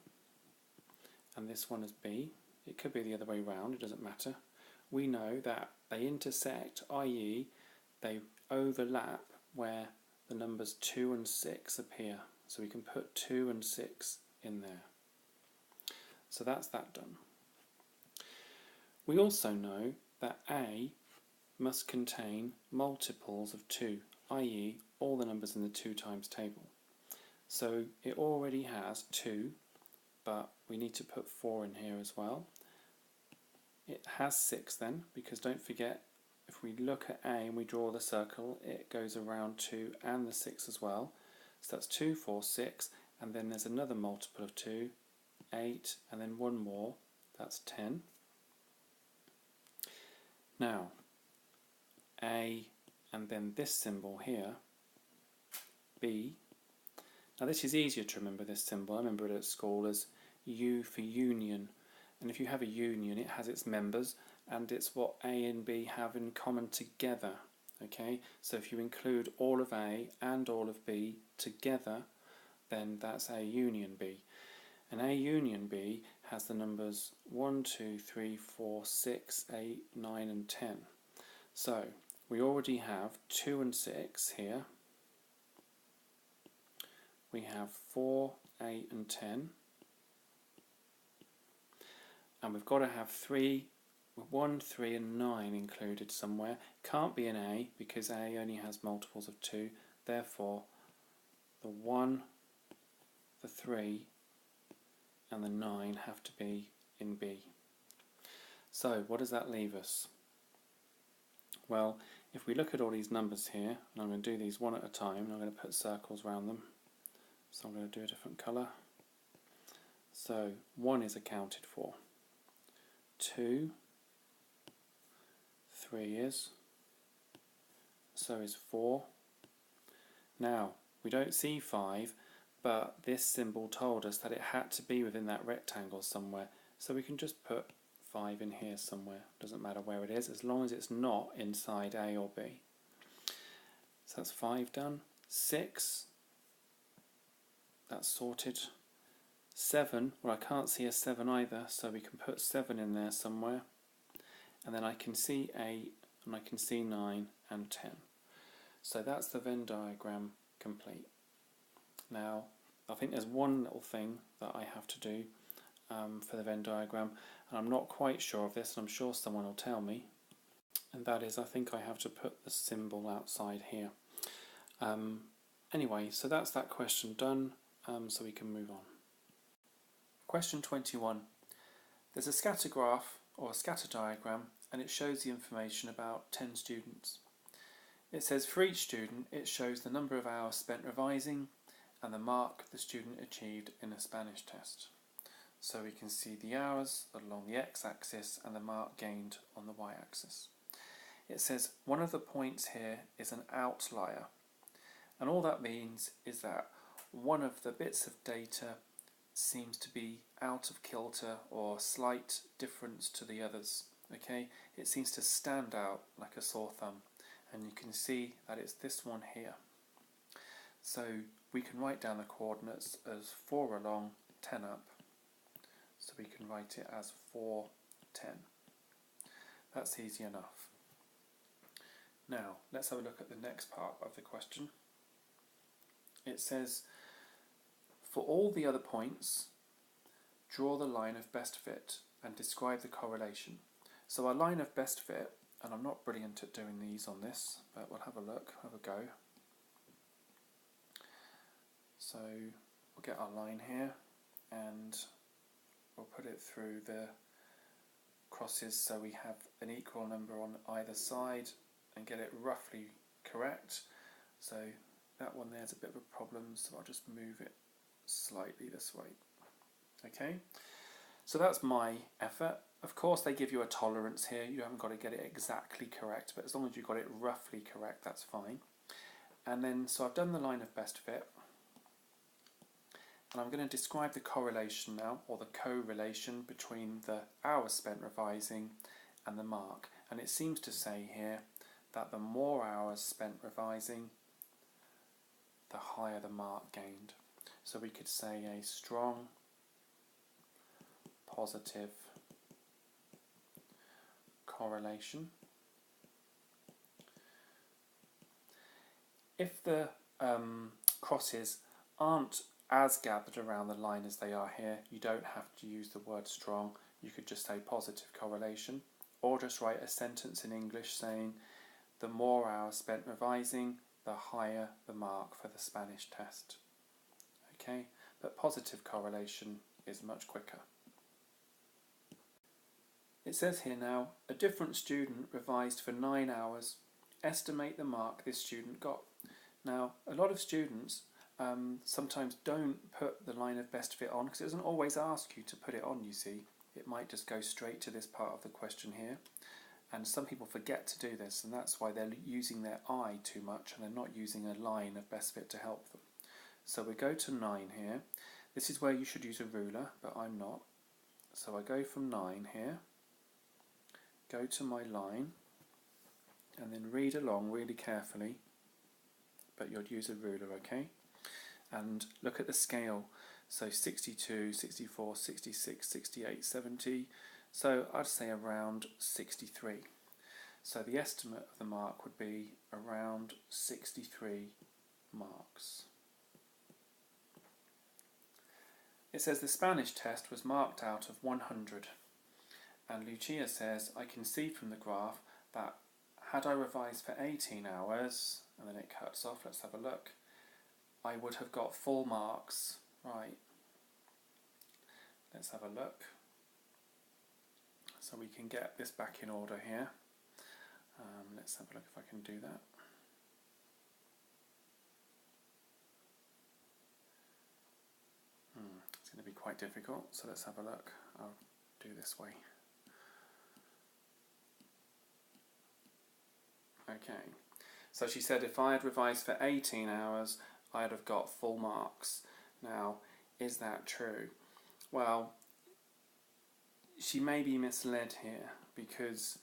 and this one as B, it could be the other way round, it doesn't matter. We know that they intersect, i.e. they overlap where the numbers 2 and 6 appear. So we can put 2 and 6 in there. So that's that done. We also know that A must contain multiples of 2, i.e. all the numbers in the 2 times table. So it already has 2, but we need to put 4 in here as well. It has 6 then, because don't forget, if we look at A and we draw the circle, it goes around 2 and the 6 as well. So that's 2, 4, 6, and then there's another multiple of 2, 8, and then one more, that's 10. Now, A, and then this symbol here, B. Now this is easier to remember, this symbol. I remember it at school as U for union. And if you have a union, it has its members, and it's what A and B have in common together. Okay, so if you include all of A and all of B together, then that's A union B. And A union B has the numbers 1, 2, 3, 4, 6, 8, 9 and 10. So we already have 2 and 6 here. We have 4, 8 and 10. And we've got to have 1, 3 and 9 included somewhere. Can't be an A because A only has multiples of 2. Therefore, the 1, the 3 and the 9 have to be in B. So what does that leave us? Well, if we look at all these numbers here, and I'm going to do these one at a time, and I'm going to put circles around them. So I'm going to do a different colour. So 1 is accounted for. 2, 3 is. So is 4. Now, we don't see 5, but this symbol told us that it had to be within that rectangle somewhere. So we can just put 5 in here somewhere. Doesn't matter where it is, as long as it's not inside A or B. So that's 5 done. 6, that's sorted. 7, well I can't see a 7 either, so we can put 7 in there somewhere. And then I can see 8, and I can see 9 and 10. So that's the Venn diagram complete. Now, I think there's one little thing that I have to do for the Venn diagram, and I'm not quite sure of this, and I'm sure someone will tell me. And that is, I think I have to put the symbol outside here. Anyway, so that's that question done, so we can move on. Question 21. There's a scatter graph, or a scatter diagram, and it shows the information about 10 students. It says for each student it shows the number of hours spent revising and the mark the student achieved in a Spanish test. So we can see the hours along the x-axis and the mark gained on the y-axis. It says one of the points here is an outlier, and all that means is that one of the bits of data seems to be out of kilter or slight difference to the others. Okay, it seems to stand out like a sore thumb, and you can see that it's this one here. So we can write down the coordinates as 4 along, 10 up. So we can write it as 4, 10. That's easy enough. Now let's have a look at the next part of the question. It says, for all the other points, draw the line of best fit and describe the correlation. So our line of best fit, and I'm not brilliant at doing these on this, but we'll have a look, have a go. So we'll get our line here, and we'll put it through the crosses so we have an equal number on either side and get it roughly correct. So that one there's a bit of a problem, so I'll just move it slightly this way. Okay, so that's my effort. Of course they give you a tolerance here, you haven't got to get it exactly correct, but as long as you've got it roughly correct, that's fine. And then, so I've done the line of best fit, and I'm going to describe the correlation now, or the correlation between the hours spent revising and the mark. And it seems to say here that the more hours spent revising, the higher the mark gained. So we could say a strong positive correlation. If the crosses aren't as gathered around the line as they are here, you don't have to use the word strong. You could just say positive correlation, or just write a sentence in English saying the more hours spent revising, the higher the mark for the Spanish test. Okay, but positive correlation is much quicker. It says here now, a different student revised for 9 hours. Estimate the mark this student got. Now, a lot of students sometimes don't put the line of best fit on, because it doesn't always ask you to put it on, you see. It might just go straight to this part of the question here. And some people forget to do this, and that's why they're using their eye too much and they're not using a line of best fit to help them. So we go to 9 here. This is where you should use a ruler, but I'm not. So I go from 9 here, go to my line, and then read along really carefully, but you'll use a ruler, okay? And look at the scale. So 62, 64, 66, 68, 70. So I'd say around 63. So the estimate of the mark would be around 63 marks. It says the Spanish test was marked out of 100. And Lucia says, I can see from the graph that had I revised for 18 hours, and then it cuts off, let's have a look, I would have got full marks. Right, let's have a look. So we can get this back in order here. Let's have a look if I can do that. It's going to be quite difficult, so let's have a look. I'll do this way. Okay, so she said if I had revised for 18 hours, I'd have got full marks. Now, is that true? Well, she may be misled here, because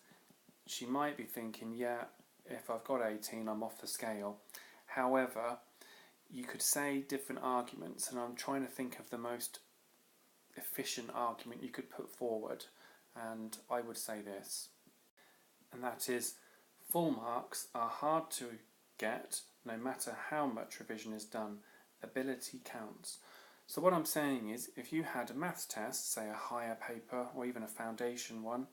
she might be thinking, yeah, if I've got 18, I'm off the scale. However, you could say different arguments, and I'm trying to think of the most efficient argument you could put forward, and I would say this, and that is, full marks are hard to get no matter how much revision is done. Ability counts. So what I'm saying is, if you had a maths test, say a higher paper or even a foundation one,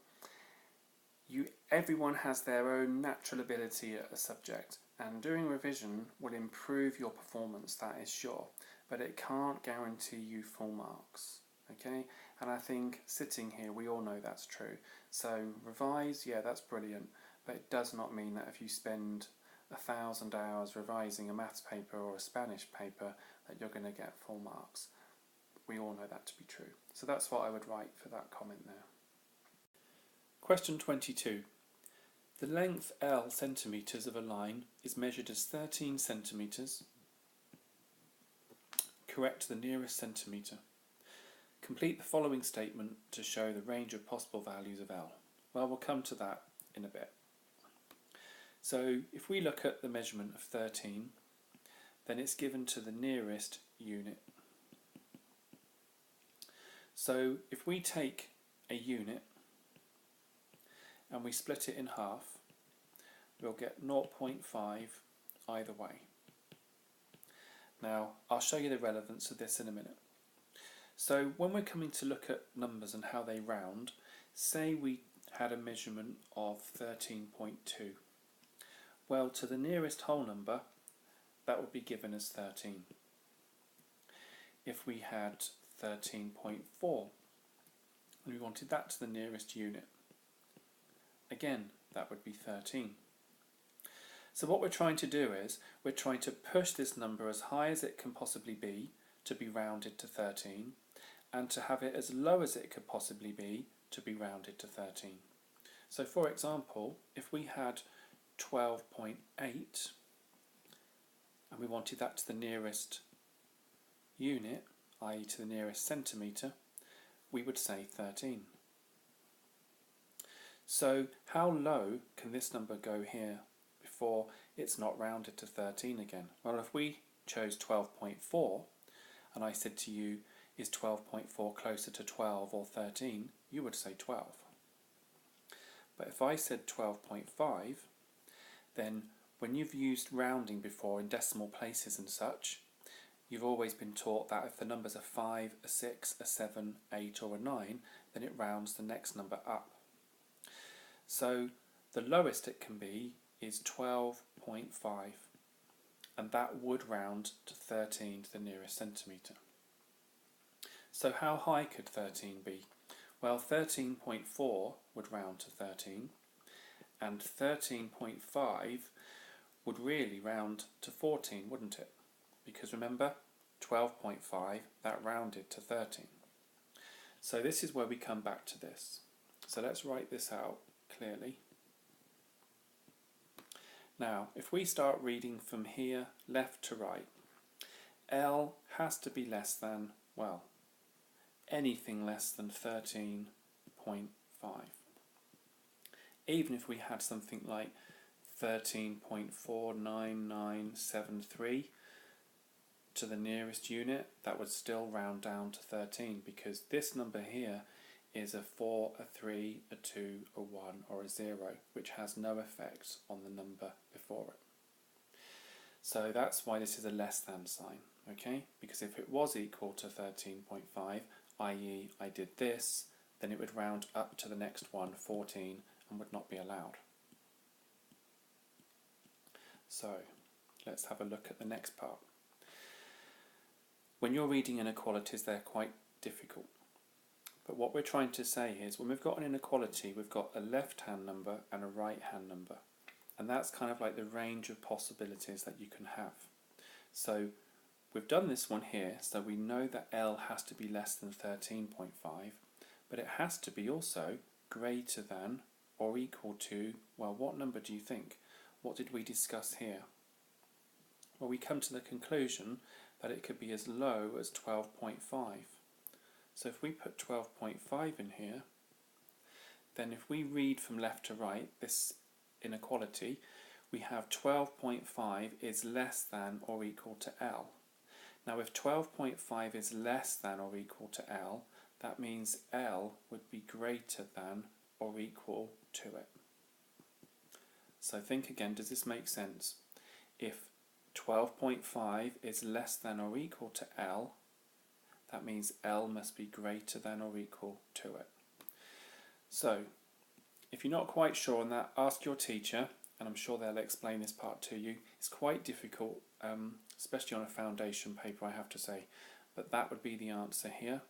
everyone has their own natural ability at a subject, and doing revision will improve your performance, that is sure, but it can't guarantee you full marks. Okay, and I think sitting here we all know that's true. So revise, yeah, that's brilliant, but it does not mean that if you spend 1,000 hours revising a maths paper or a Spanish paper that you're going to get full marks. We all know that to be true. So that's what I would write for that comment there. Question 22. The length L centimetres of a line is measured as 13 centimetres. Correct the nearest centimetre. Complete the following statement to show the range of possible values of L. Well, we'll come to that in a bit. So if we look at the measurement of 13, then it's given to the nearest unit. So if we take a unit and we split it in half, we'll get 0.5 either way. Now, I'll show you the relevance of this in a minute. So when we're coming to look at numbers and how they round, say we had a measurement of 13.2. Well, to the nearest whole number, that would be given as 13. If we had 13.4 and we wanted that to the nearest unit, again, that would be 13. So what we're trying to do is, we're trying to push this number as high as it can possibly be to be rounded to 13, and to have it as low as it could possibly be to be rounded to 13. So for example, if we had 12.8 and we wanted that to the nearest unit, i.e. to the nearest centimetre, we would say 13. So how low can this number go here before it's not rounded to 13 again? Well, if we chose 12.4 and I said to you, is 12.4 closer to 12 or 13, you would say 12. But if I said 12.5, then when you've used rounding before in decimal places and such, you've always been taught that if the numbers are 5, a 6, a 7, 8 or a 9, then it rounds the next number up. So the lowest it can be is 12.5, and that would round to 13 to the nearest centimetre. So how high could 13 be? Well, 13.4 would round to 13, and 13.5 would really round to 14, wouldn't it? because remember 12.5, that rounded to 13. So this is where we come back to this. So let's write this out clearly. Now, if we start reading from here left to right, L has to be less than, well, anything less than 13.5. Even if we had something like 13.49973 to the nearest unit, that would still round down to 13, because this number here is a 4, a 3, a 2, a 1 or a 0, which has no effect on the number before it. So that's why this is a less than sign, okay? Because if it was equal to 13.5, i.e. I did this, then it would round up to the next one, 14, and would not be allowed. So let's have a look at the next part. When you're reading inequalities, they're quite difficult. But what we're trying to say is, when we've got an inequality, we've got a left-hand number and a right-hand number. And that's kind of like the range of possibilities that you can have. So we've done this one here, so we know that L has to be less than 13.5, but it has to be also greater than or equal to, well, what number do you think? What did we discuss here? Well, we come to the conclusion that it could be as low as 12.5. So if we put 12.5 in here, then if we read from left to right, this inequality, we have 12.5 is less than or equal to L. Now if 12.5 is less than or equal to L, that means L would be greater than or equal to it. So think again, does this make sense? If 12.5 is less than or equal to L, that means L must be greater than or equal to it. So if you're not quite sure on that, ask your teacher, and I'm sure they'll explain this part to you. It's quite difficult, especially on a foundation paper, I have to say, but that would be the answer here.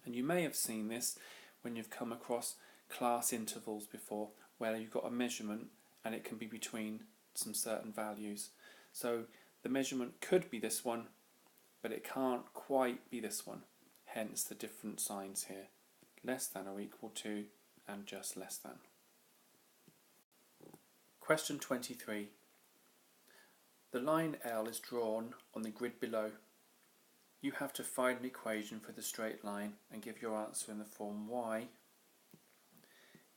And you may have seen this when you've come across class intervals before, where you've got a measurement and it can be between some certain values. So the measurement could be this one, but it can't quite be this one, hence the different signs here, less than or equal to and just less than. Question 23. The line L is drawn on the grid below. You have to find an equation for the straight line and give your answer in the form y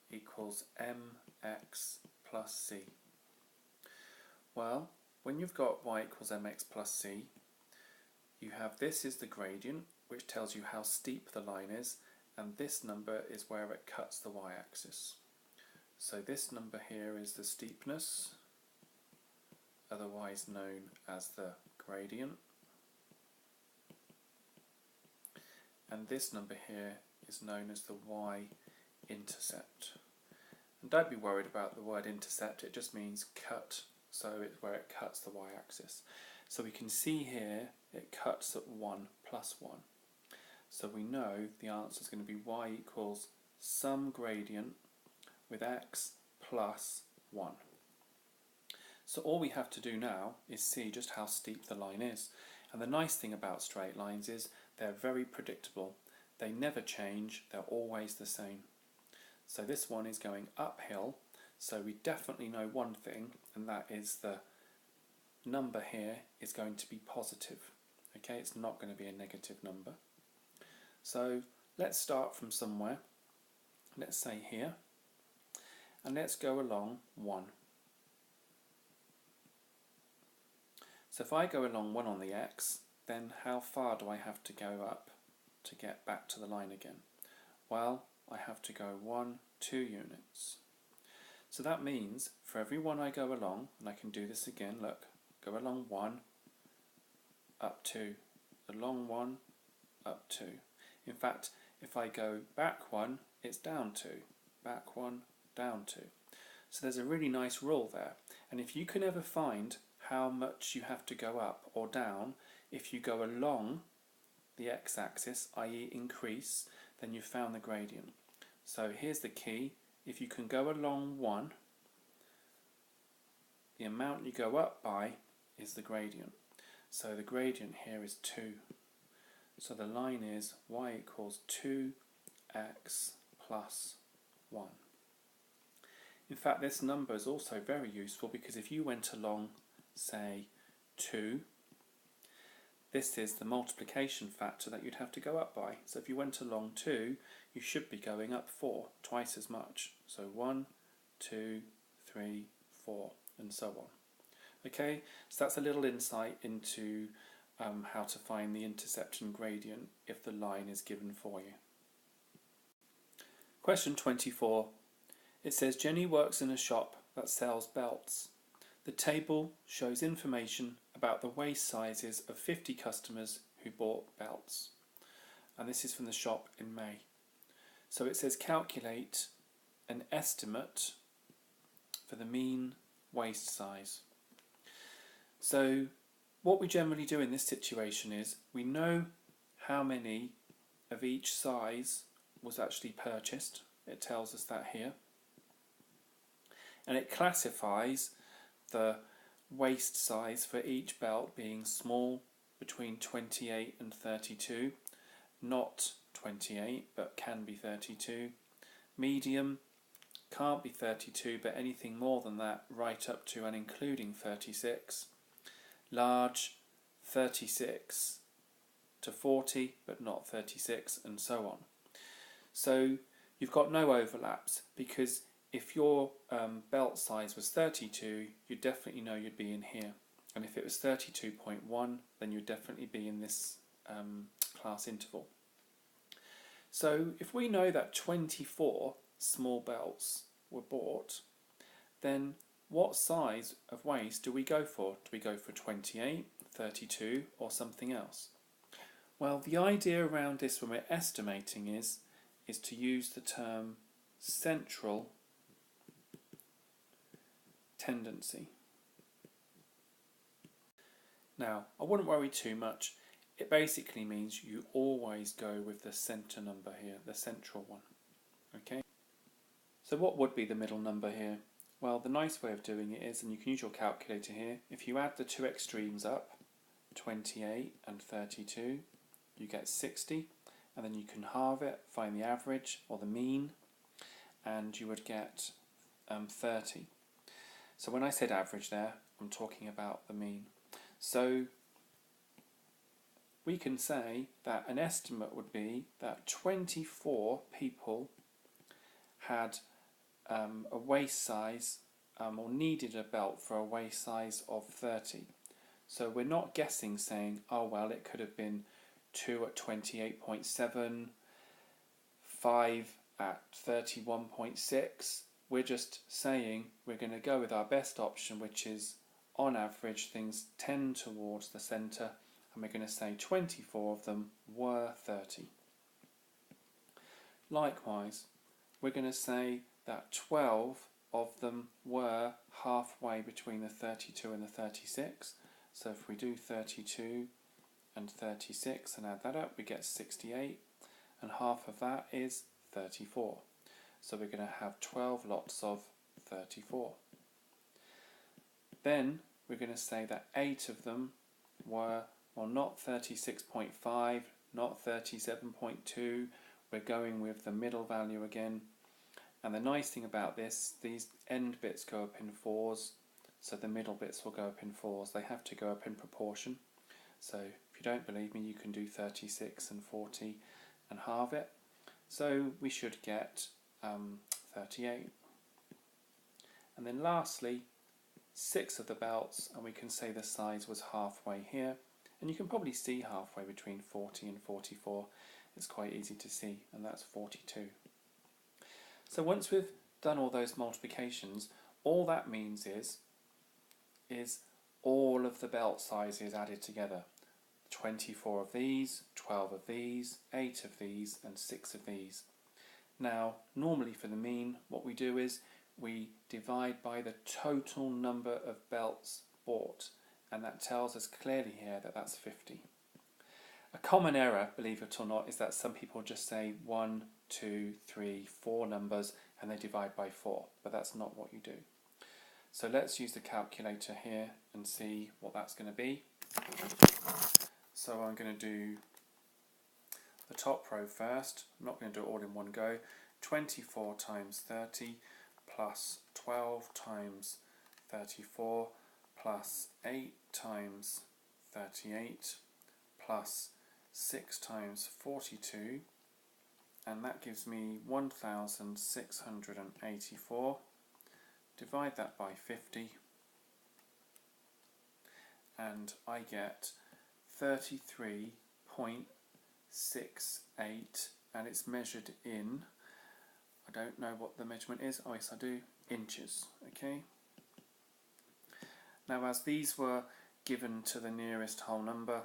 equals mx plus c. Well, when you've got y equals mx plus c, you have this is the gradient, which tells you how steep the line is, and this number is where it cuts the y-axis. So this number here is the steepness, otherwise known as the gradient, and this number here is known as the y-intercept. And don't be worried about the word intercept, it just means cut, so it's where it cuts the y-axis. So we can see here it cuts at 1 plus 1. So we know the answer is going to be y equals some gradient with x plus 1. So all we have to do now is see just how steep the line is. And the nice thing about straight lines is they're very predictable. They never change, they're always the same. So this one is going uphill, so we definitely know one thing, and that is the number here is going to be positive. Okay, it's not going to be a negative number. So let's start from somewhere. Let's say here, and let's go along 1. So if I go along 1 on the x, then how far do I have to go up to get back to the line again? Well, I have to go 1, 2 units. So that means for every one I go along, and I can do this again, look, go along 1, up 2, along 1, up 2. In fact, if I go back 1, it's down 2, back 1, down 2. So there's a really nice rule there. And if you can ever find how much you have to go up or down, if you go along the x-axis, i.e. increase, then you've found the gradient. So here's the key. If you can go along 1, the amount you go up by is the gradient. So the gradient here is 2. So the line is y equals 2x plus 1. In fact, this number is also very useful because if you went along, say, 2, this is the multiplication factor that you'd have to go up by. So if you went along 2, you should be going up 4, twice as much. So 1, 2, 3, 4, and so on. Okay, so that's a little insight into how to find the intercept and gradient if the line is given for you. Question 24. It says Jenny works in a shop that sells belts. The table shows information about the waist sizes of 50 customers who bought belts. And this is from the shop in May. So it says calculate an estimate for the mean waist size. So what we generally do in this situation is we know how many of each size was actually purchased. It tells us that here. And it classifies the waist size for each belt being small, between 28 and 32, not 28 but can be 32, medium, can't be 32 but anything more than that right up to and including 36, large, 36 to 40 but not 36, and so on. So you've got no overlaps because if your belt size was 32, you'd definitely know you'd be in here. And if it was 32.1, then you'd definitely be in this class interval. So if we know that 24 small belts were bought, then what size of waist do we go for? Do we go for 28, 32, or something else? Well, the idea around this when we're estimating is to use the term central tendency. Now, I wouldn't worry too much. It basically means you always go with the centre number here, the central one. Okay? So what would be the middle number here? Well, the nice way of doing it is, and you can use your calculator here, if you add the two extremes up, 28 and 32, you get 60, and then you can halve it, find the average or the mean, and you would get 30. So when I said average there, I'm talking about the mean. So we can say that an estimate would be that 24 people had a waist size or needed a belt for a waist size of 30. So we're not guessing saying, oh well, it could have been 2 at 28.7, 5 at 31.6. We're just saying we're going to go with our best option, which is on average things tend towards the centre, and we're going to say 24 of them were 30. Likewise, we're going to say that 12 of them were halfway between the 32 and the 36. So if we do 32 and 36 and add that up, we get 68, and half of that is 34. So we're going to have 12 lots of 34. Then we're going to say that 8 of them were, well, not 36.5, not 37.2. We're going with the middle value again. And the nice thing about this, these end bits go up in 4s, so the middle bits will go up in 4s. They have to go up in proportion. So if you don't believe me, you can do 36 and 40 and halve it. So we should get 38. And then lastly, 6 of the belts, and we can say the size was halfway here. And you can probably see halfway between 40 and 44. It's quite easy to see, and that's 42. So once we've done all those multiplications, all that means is all of the belt sizes added together. 24 of these, 12 of these, 8 of these, and 6 of these. Now, normally for the mean, what we do is we divide by the total number of belts bought, and that tells us clearly here that that's 50. A common error, believe it or not, is that some people just say 1, 2, 3, 4 numbers and they divide by 4, but that's not what you do. So let's use the calculator here and see what that's going to be. So I'm going to do the top row first. I'm not going to do it all in one go. 24 times 30 plus 12 times 34 plus 8 times 38 plus 6 times 42, and that gives me 1684. Divide that by 50 and I get 33.68, and it's measured in, I don't know what the measurement is, oh yes I do, inches. Okay. Now as these were given to the nearest whole number,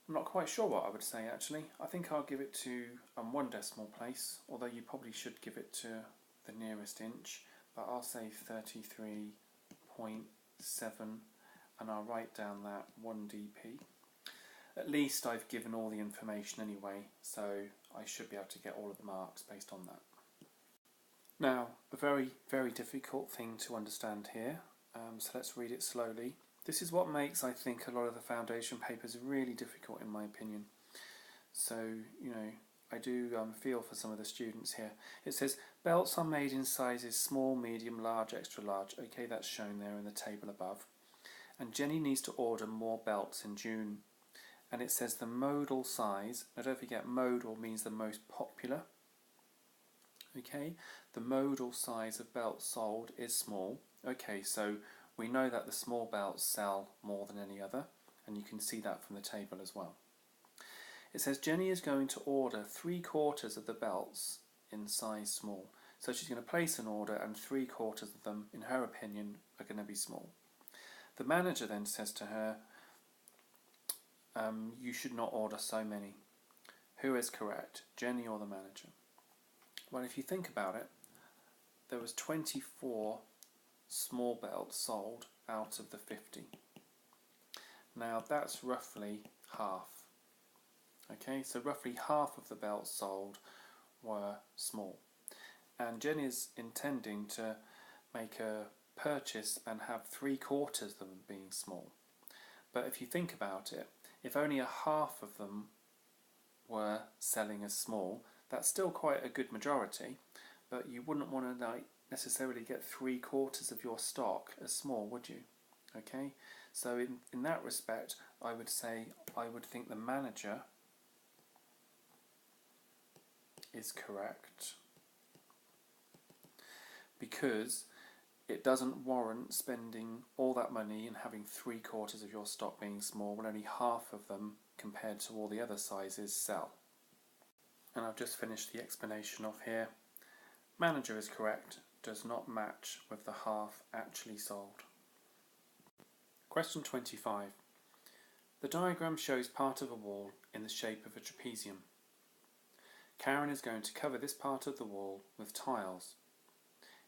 I'm not quite sure what I would say actually. I think I'll give it to one decimal place, although you probably should give it to the nearest inch, but I'll say 33.7 and I'll write down that 1 dp. At least I've given all the information anyway, so I should be able to get all of the marks based on that. Now, a very, very difficult thing to understand here, so let's read it slowly. This is what makes, I think, a lot of the foundation papers really difficult in my opinion. So, you know, I do feel for some of the students here. It says, belts are made in sizes small, medium, large, extra large. Okay, that's shown there in the table above. And Jenny needs to order more belts in June. And it says the modal size, now don't forget modal means the most popular. Okay, the modal size of belts sold is small. Okay, so we know that the small belts sell more than any other, and you can see that from the table as well. It says Jenny is going to order 3/4 of the belts in size small. So she's going to place an order and 3/4 of them, in her opinion, are going to be small. The manager then says to her, you should not order so many. Who is correct, Jenny or the manager? Well, if you think about it, there was 24 small belts sold out of the 50. Now that's roughly half. Okay, so roughly half of the belts sold were small. And Jenny is intending to make a purchase and have 3/4 of them being small. But if you think about it, if only a half of them were selling as small, that's still quite a good majority, but you wouldn't want to necessarily get 3/4 of your stock as small, would you? Okay, so in that respect, I would think the manager is correct, because it doesn't warrant spending all that money and having 3/4 of your stock being small when only half of them, compared to all the other sizes, sell. And I've just finished the explanation off here. Manager is correct, does not match with the half actually sold. Question 25. The diagram shows part of a wall in the shape of a trapezium. Karen is going to cover this part of the wall with tiles.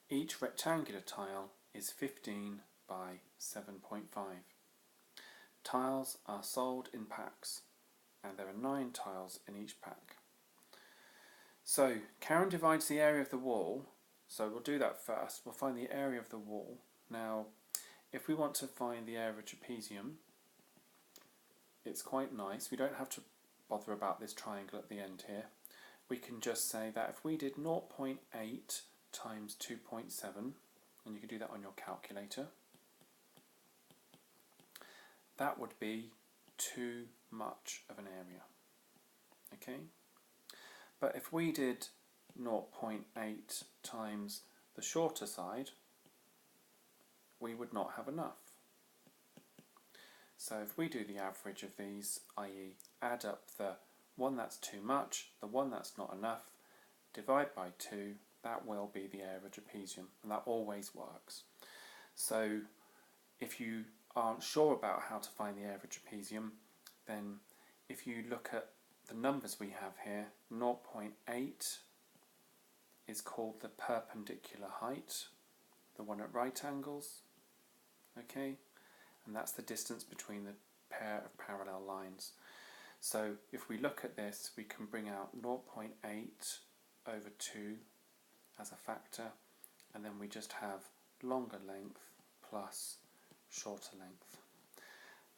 Each rectangular tile is 15 by 7.5. Tiles are sold in packs, and there are 9 tiles in each pack. So Karen divides the area of the wall, so we'll do that first. We'll find the area of the wall. Now, if we want to find the area of a trapezium, it's quite nice. We don't have to bother about this triangle at the end here. We can just say that if we did 0.8 times 2.7, and you can do that on your calculator, that would be too much of an area. Okay? But if we did 0.8 times the shorter side, we would not have enough. So if we do the average of these, i.e. add up the one that's too much, the one that's not enough, divide by 2, that will be the area of a trapezium, and that always works. So if you aren't sure about how to find the area of a trapezium, then if you look at the numbers we have here, 0.8 is called the perpendicular height, the one at right angles, okay, and that's the distance between the pair of parallel lines. So if we look at this, we can bring out 0.8 over 2 as a factor, and then we just have longer length plus shorter length.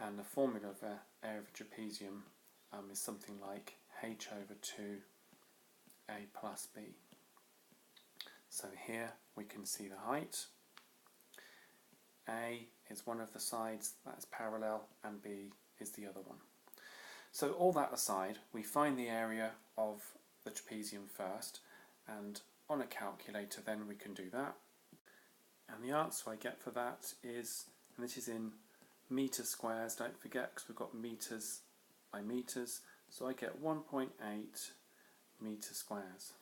and the formula of area of a trapezium is something like h over 2a plus b. So here we can see the height. A is one of the sides that is parallel and B is the other one. So all that aside, we find the area of the trapezium first, and on a calculator then we can do that. And the answer I get for that is, and this is in metre squares, don't forget, because we've got metres by metres, so I get 1.8 metre squares.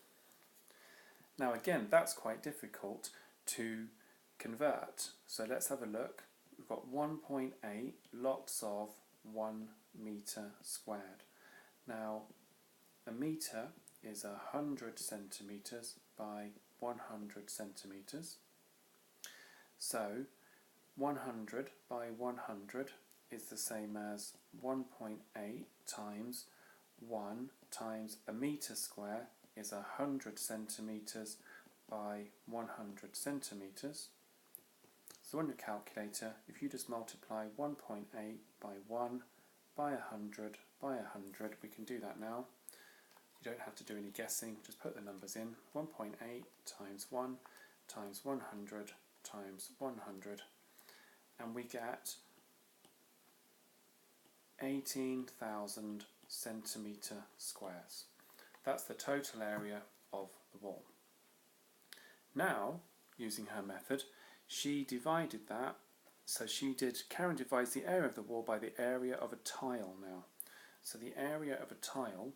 Now again, that's quite difficult to convert, so let's have a look. We've got 1.8 lots of 1 metre squared. Now a metre is 100 centimetres by 100 centimetres, so 100 by 100 is the same as 1.8 times 1 times a metre square is 100 centimetres by 100 centimetres. So on your calculator, if you just multiply 1.8 by 1 by 100 by 100, we can do that now. You don't have to do any guessing, just put the numbers in. 1.8 times 1 times 100 times 100, and we get 18,000 centimetre squares. That's the total area of the wall. Now, using her method, she divided that, so Karen divides the area of the wall by the area of a tile now. So the area of a tile,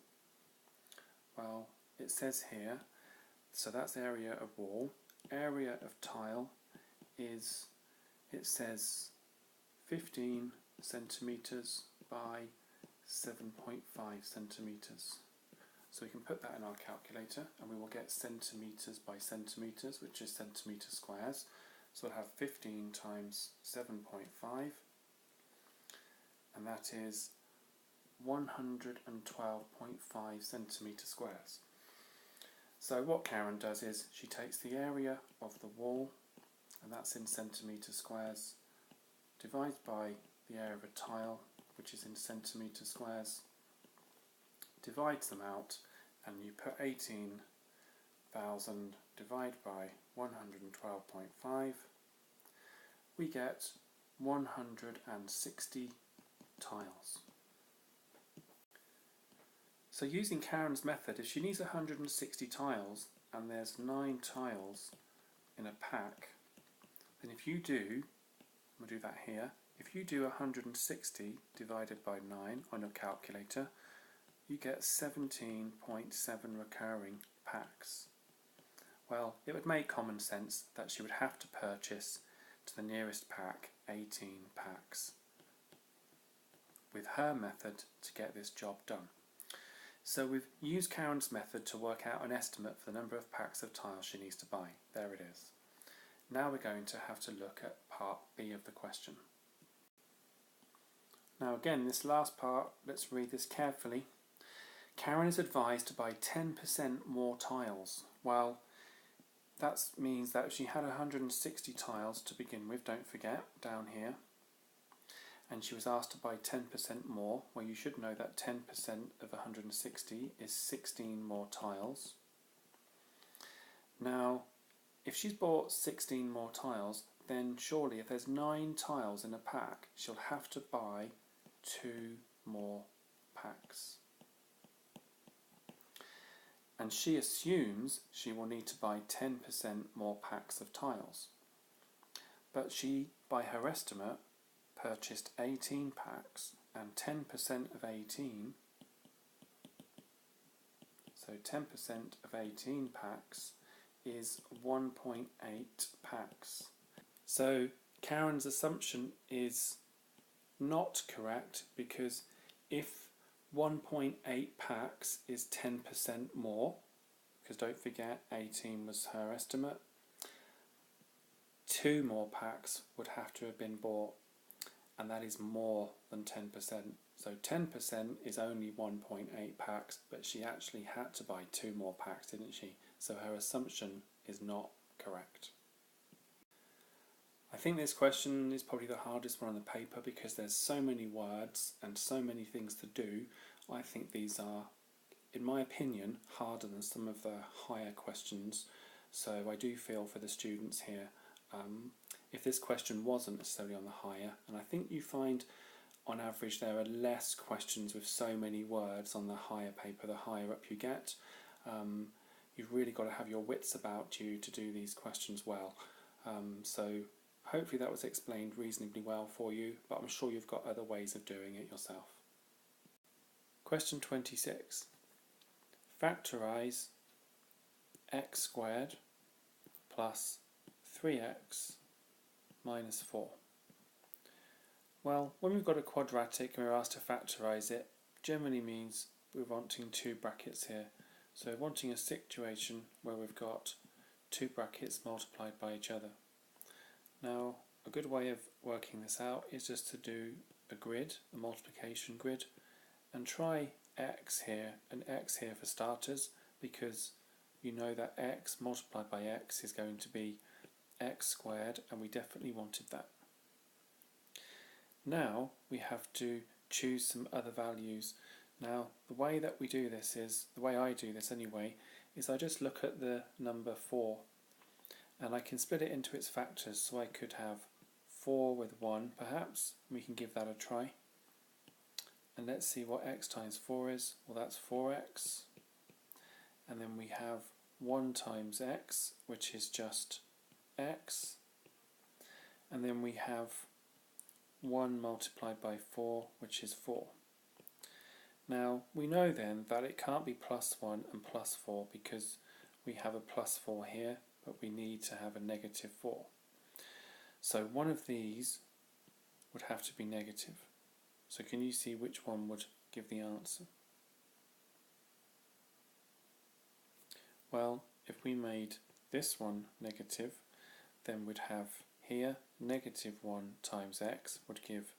well, it says here, so that's the area of wall. Area of tile is, it says 15 centimetres by 7.5 centimetres. So we can put that in our calculator and we will get centimetres by centimetres, which is centimetre squares. So we'll have 15 times 7.5, and that is 112.5 centimetre squares. So what Karen does is she takes the area of the wall, and that's in centimetre squares, divides by the area of a tile, which is in centimetre squares, divides them out, and you put 18,000 divided by 112.5, we get 160 tiles. So using Karen's method, if she needs 160 tiles and there's 9 tiles in a pack, then if you do, we'll do that here, if you do 160 divided by 9 on your calculator, you get 17.7 recurring packs. Well, it would make common sense that she would have to purchase to the nearest pack 18 packs with her method to get this job done. So we've used Karen's method to work out an estimate for the number of packs of tiles she needs to buy. There it is. Now we're going to have to look at part B of the question. Now again, this last part, let's read this carefully. Karen is advised to buy 10% more tiles. Well, that means that if she had 160 tiles to begin with, don't forget, down here, and she was asked to buy 10% more, well, you should know that 10% of 160 is 16 more tiles. Now, if she's bought 16 more tiles, then surely if there's 9 tiles in a pack, she'll have to buy 2 more packs. And she assumes she will need to buy 10% more packs of tiles. But she, by her estimate, purchased 18 packs, and 10% of 18, so 10% of 18 packs is 1.8 packs. So Karen's assumption is not correct, because if 1.8 packs is 10% more, because don't forget 18 was her estimate, 2 more packs would have to have been bought, and that is more than 10%. So 10% is only 1.8 packs, but she actually had to buy 2 more packs, didn't she? So her assumption is not correct. I think this question is probably the hardest one on the paper because there's so many words and so many things to do. I think these are, in my opinion, harder than some of the higher questions. So I do feel for the students here. If this question wasn't necessarily on the higher, and I think you find on average there are less questions with so many words on the higher paper the higher up you get. You've really got to have your wits about you to do these questions well. So hopefully that was explained reasonably well for you, but I'm sure you've got other ways of doing it yourself. Question 26. Factorise x squared plus 3x minus 4. Well, when we've got a quadratic and we're asked to factorise it, generally means we're wanting two brackets here. So wanting a situation where we've got two brackets multiplied by each other. Now, a good way of working this out is just to do a grid, a multiplication grid, and try x here and x here for starters, because you know that x multiplied by x is going to be x squared, and we definitely wanted that. Now we have to choose some other values. Now the way that we do this is, the way I do this anyway, is I just look at the number 4 and I can split it into its factors. So I could have 4 with 1 perhaps, we can give that a try. And let's see what x times 4 is. Well, that's 4x. And then we have 1 times x, which is just x. And then we have 1 multiplied by 4, which is 4. Now, we know then that it can't be plus 1 and plus 4 because we have a plus 4 here, but we need to have a negative 4. So one of these would have to be negative. So can you see which one would give the answer? Well, if we made this one negative, then we'd have here negative 1 times x would give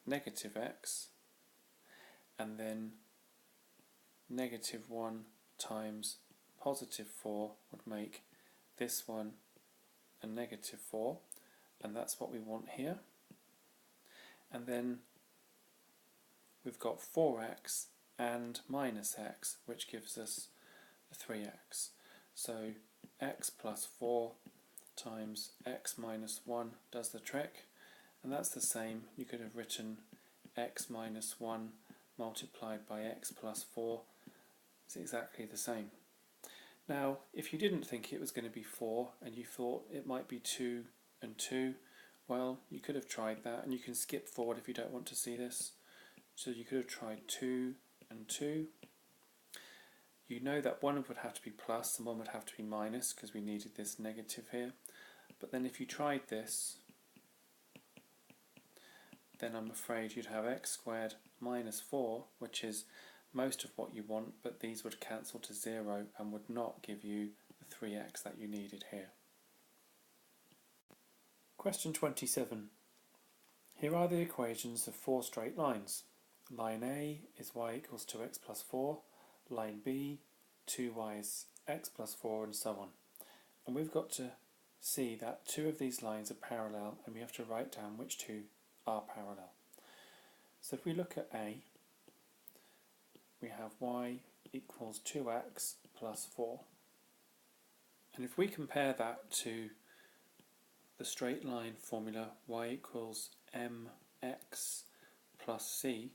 negative x, and then negative 1 times positive 4 would make this one a negative 4, and that's what we want here. And then we've got 4x and minus x, which gives us a 3x. So x plus 4 times x minus 1 does the trick, and that's the same. You could have written x minus 1 multiplied by x plus 4 is exactly the same. Now, if you didn't think it was going to be 4 and you thought it might be 2 and 2, well, you could have tried that, and you can skip forward if you don't want to see this. So you could have tried 2 and 2. You know that one would have to be plus and one would have to be minus because we needed this negative here. But then if you tried this, then I'm afraid you'd have x squared minus 4, which is most of what you want, but these would cancel to 0 and would not give you the 3x that you needed here. Question 27. Here are the equations of 4 straight lines. Line A is y equals 2x plus 4, line B 2y is x plus 4, and so on. And we've got to see that 2 of these lines are parallel, and we have to write down which 2 are parallel. So if we look at A, we have y equals 2x plus 4. And if we compare that to the straight line formula y equals mx plus c,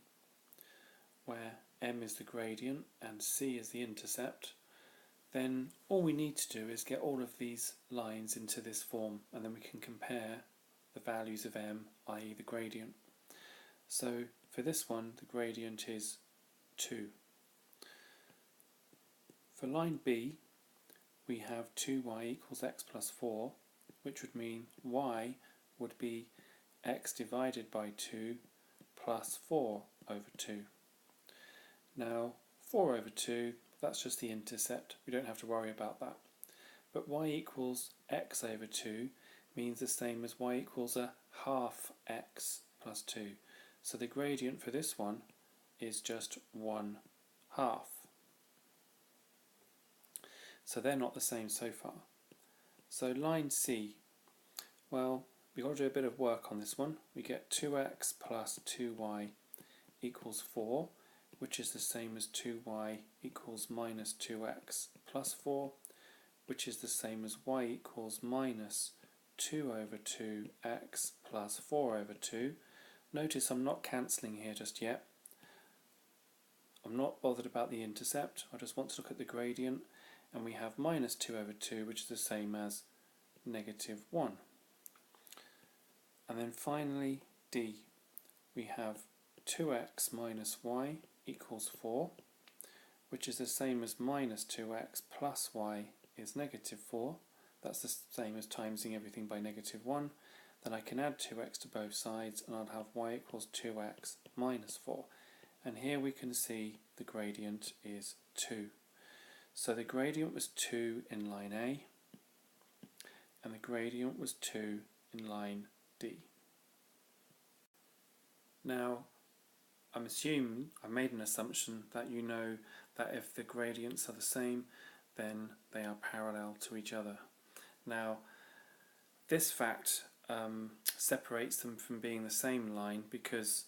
where m is the gradient and c is the intercept, then all we need to do is get all of these lines into this form, and then we can compare the values of m, i.e. the gradient. So for this one, the gradient is 2. For line B, we have 2y equals x plus 4, which would mean y would be x divided by 2 plus 4 over 2. Now 4 over 2, that's just the intercept, we don't have to worry about that. But y equals x over 2 means the same as y equals a half x plus 2. So the gradient for this one is just 1 half. So they're not the same so far. So line C, well, we've got to do a bit of work on this one. We get 2x plus 2y equals 4, which is the same as 2y equals minus 2x plus 4, which is the same as y equals minus 2 over 2x plus 4 over 2. Notice I'm not cancelling here just yet. I'm not bothered about the intercept, I just want to look at the gradient, and we have minus 2 over 2, which is the same as negative 1. And then finally d, we have 2x minus y equals 4, which is the same as minus 2x plus y is negative 4. That's the same as timesing everything by negative 1. Then I can add 2x to both sides and I'll have y equals 2x minus 4. And here we can see the gradient is 2. So the gradient was 2 in line A, and the gradient was 2 in line D. Now, I made an assumption that you know that if the gradients are the same, then they are parallel to each other. Now, this fact separates them from being the same line because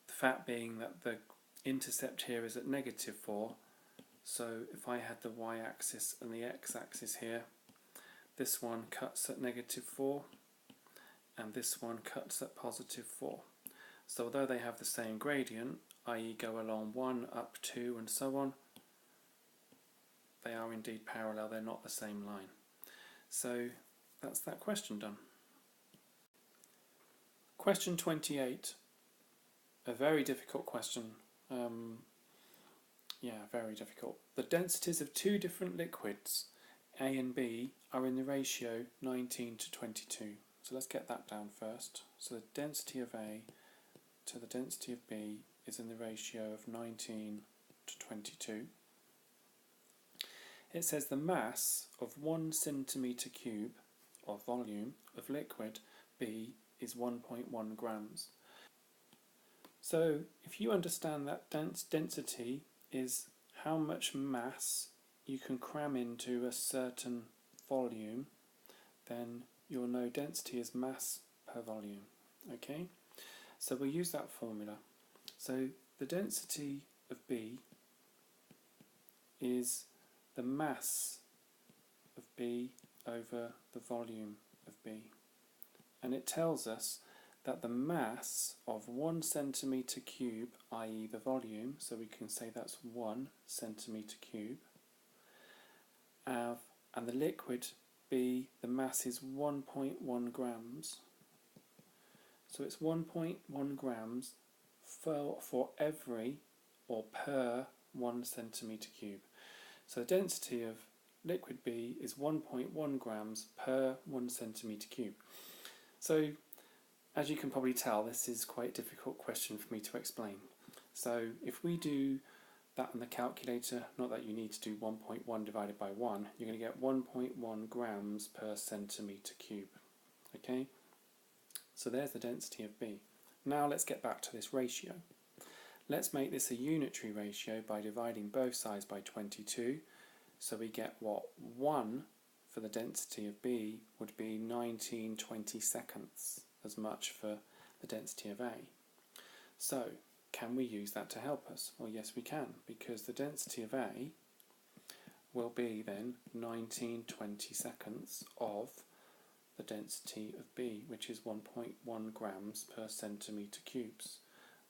the fact being that the intercept here is at negative 4, so if I had the y-axis and the x-axis here, this one cuts at negative 4 and this one cuts at positive 4. So although they have the same gradient, i.e. go along 1, up 2 and so on, they are indeed parallel, they're not the same line. So that's that question done. Question 28. A very difficult question. Very difficult. The densities of two different liquids, A and B, are in the ratio 19 to 22. So let's get that down first. So the density of A to the density of B is in the ratio of 19 to 22. It says the mass of 1 centimetre cube of volume of liquid B is 1.1 grams. So if you understand that density is how much mass you can cram into a certain volume, then you'll know density is mass per volume. Okay? So we'll use that formula. So the density of B is the mass of B over the volume of B. And it tells us that the mass of 1 centimetre cube, i.e. the volume, so we can say that's 1 centimetre cube, and the liquid B, the mass is 1.1 grams. So it's 1.1 grams for every or per 1 centimetre cube. So the density of liquid B is 1.1 grams per 1 centimetre cube. So as you can probably tell, this is quite a difficult question for me to explain. So if we do that on the calculator, not that you need to do 1.1 divided by 1, you're going to get 1.1 grams per centimetre cube. Okay? So there's the density of B. Now let's get back to this ratio. Let's make this a unitary ratio by dividing both sides by 22. So we get what 1 for the density of B would be 19/22, as much for the density of A. So can we use that to help us? Well, yes we can, because the density of A will be then 19/22 of the density of B, which is 1.1 grams per centimetre cubes.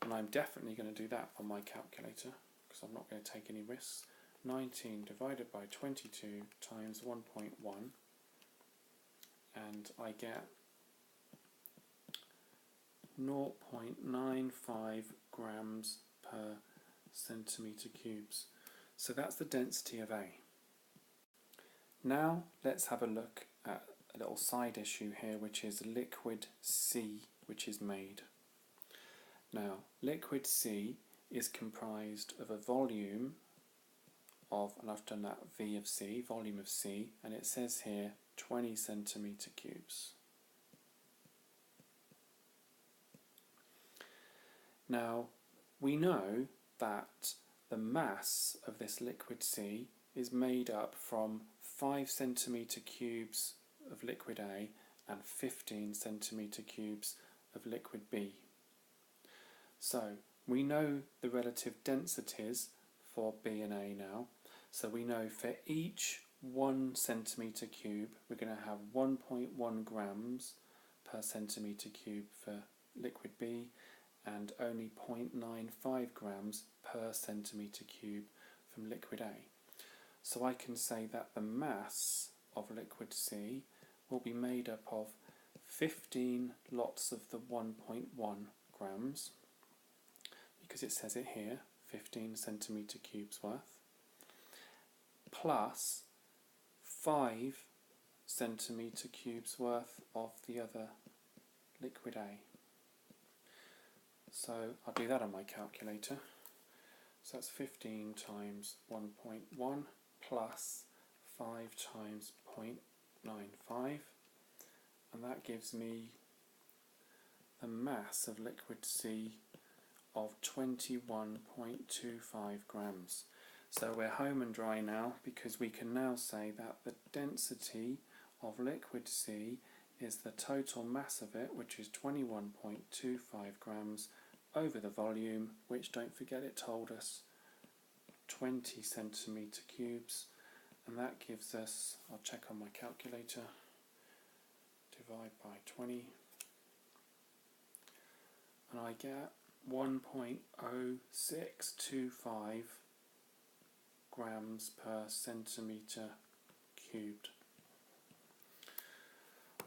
And I'm definitely going to do that on my calculator, because I'm not going to take any risks. 19 divided by 22 times 1.1, and I get 0.95 grams per centimetre cubes. So that's the density of A. Now let's have a look at a little side issue here, which is liquid C, which is made. Now, liquid C is comprised of a volume of, and I've done that V of C, volume of C, and it says here 20 centimetre cubes. Now, we know that the mass of this liquid C is made up from 5 centimetre cubes of liquid A and 15 centimetre cubes of liquid B. So we know the relative densities for B and A now. So we know for each 1 centimetre cube we're going to have 1.1 grams per centimetre cube for liquid B and only 0.95 grams per centimetre cube from liquid A. So I can say that the mass of liquid C will be made up of 15 lots of the 1.1 grams, because it says it here, 15 centimetre cubes worth, plus 5 centimetre cubes worth of the other liquid A. So I'll do that on my calculator. So that's 15 times 1.1 plus 5 times 0.95, and that gives me the mass of liquid C of 21.25 grams. So we're home and dry now, because we can now say that the density of liquid C is the total mass of it, which is 21.25 grams, over the volume, which, don't forget, it told us 20 centimetre cubes, and that gives us, I'll check on my calculator, divide by 20, and I get 1.0625 grams per centimetre cubed,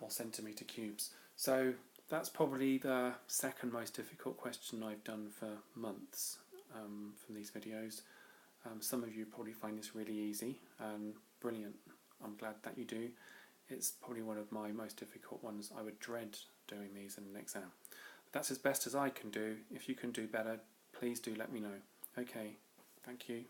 or centimetre cubes. So that's probably the second most difficult question I've done for months from these videos. Some of you probably find this really easy and brilliant. I'm glad that you do. It's probably one of my most difficult ones. I would dread doing these in an exam. That's as best as I can do. If you can do better, please do let me know. Okay, thank you.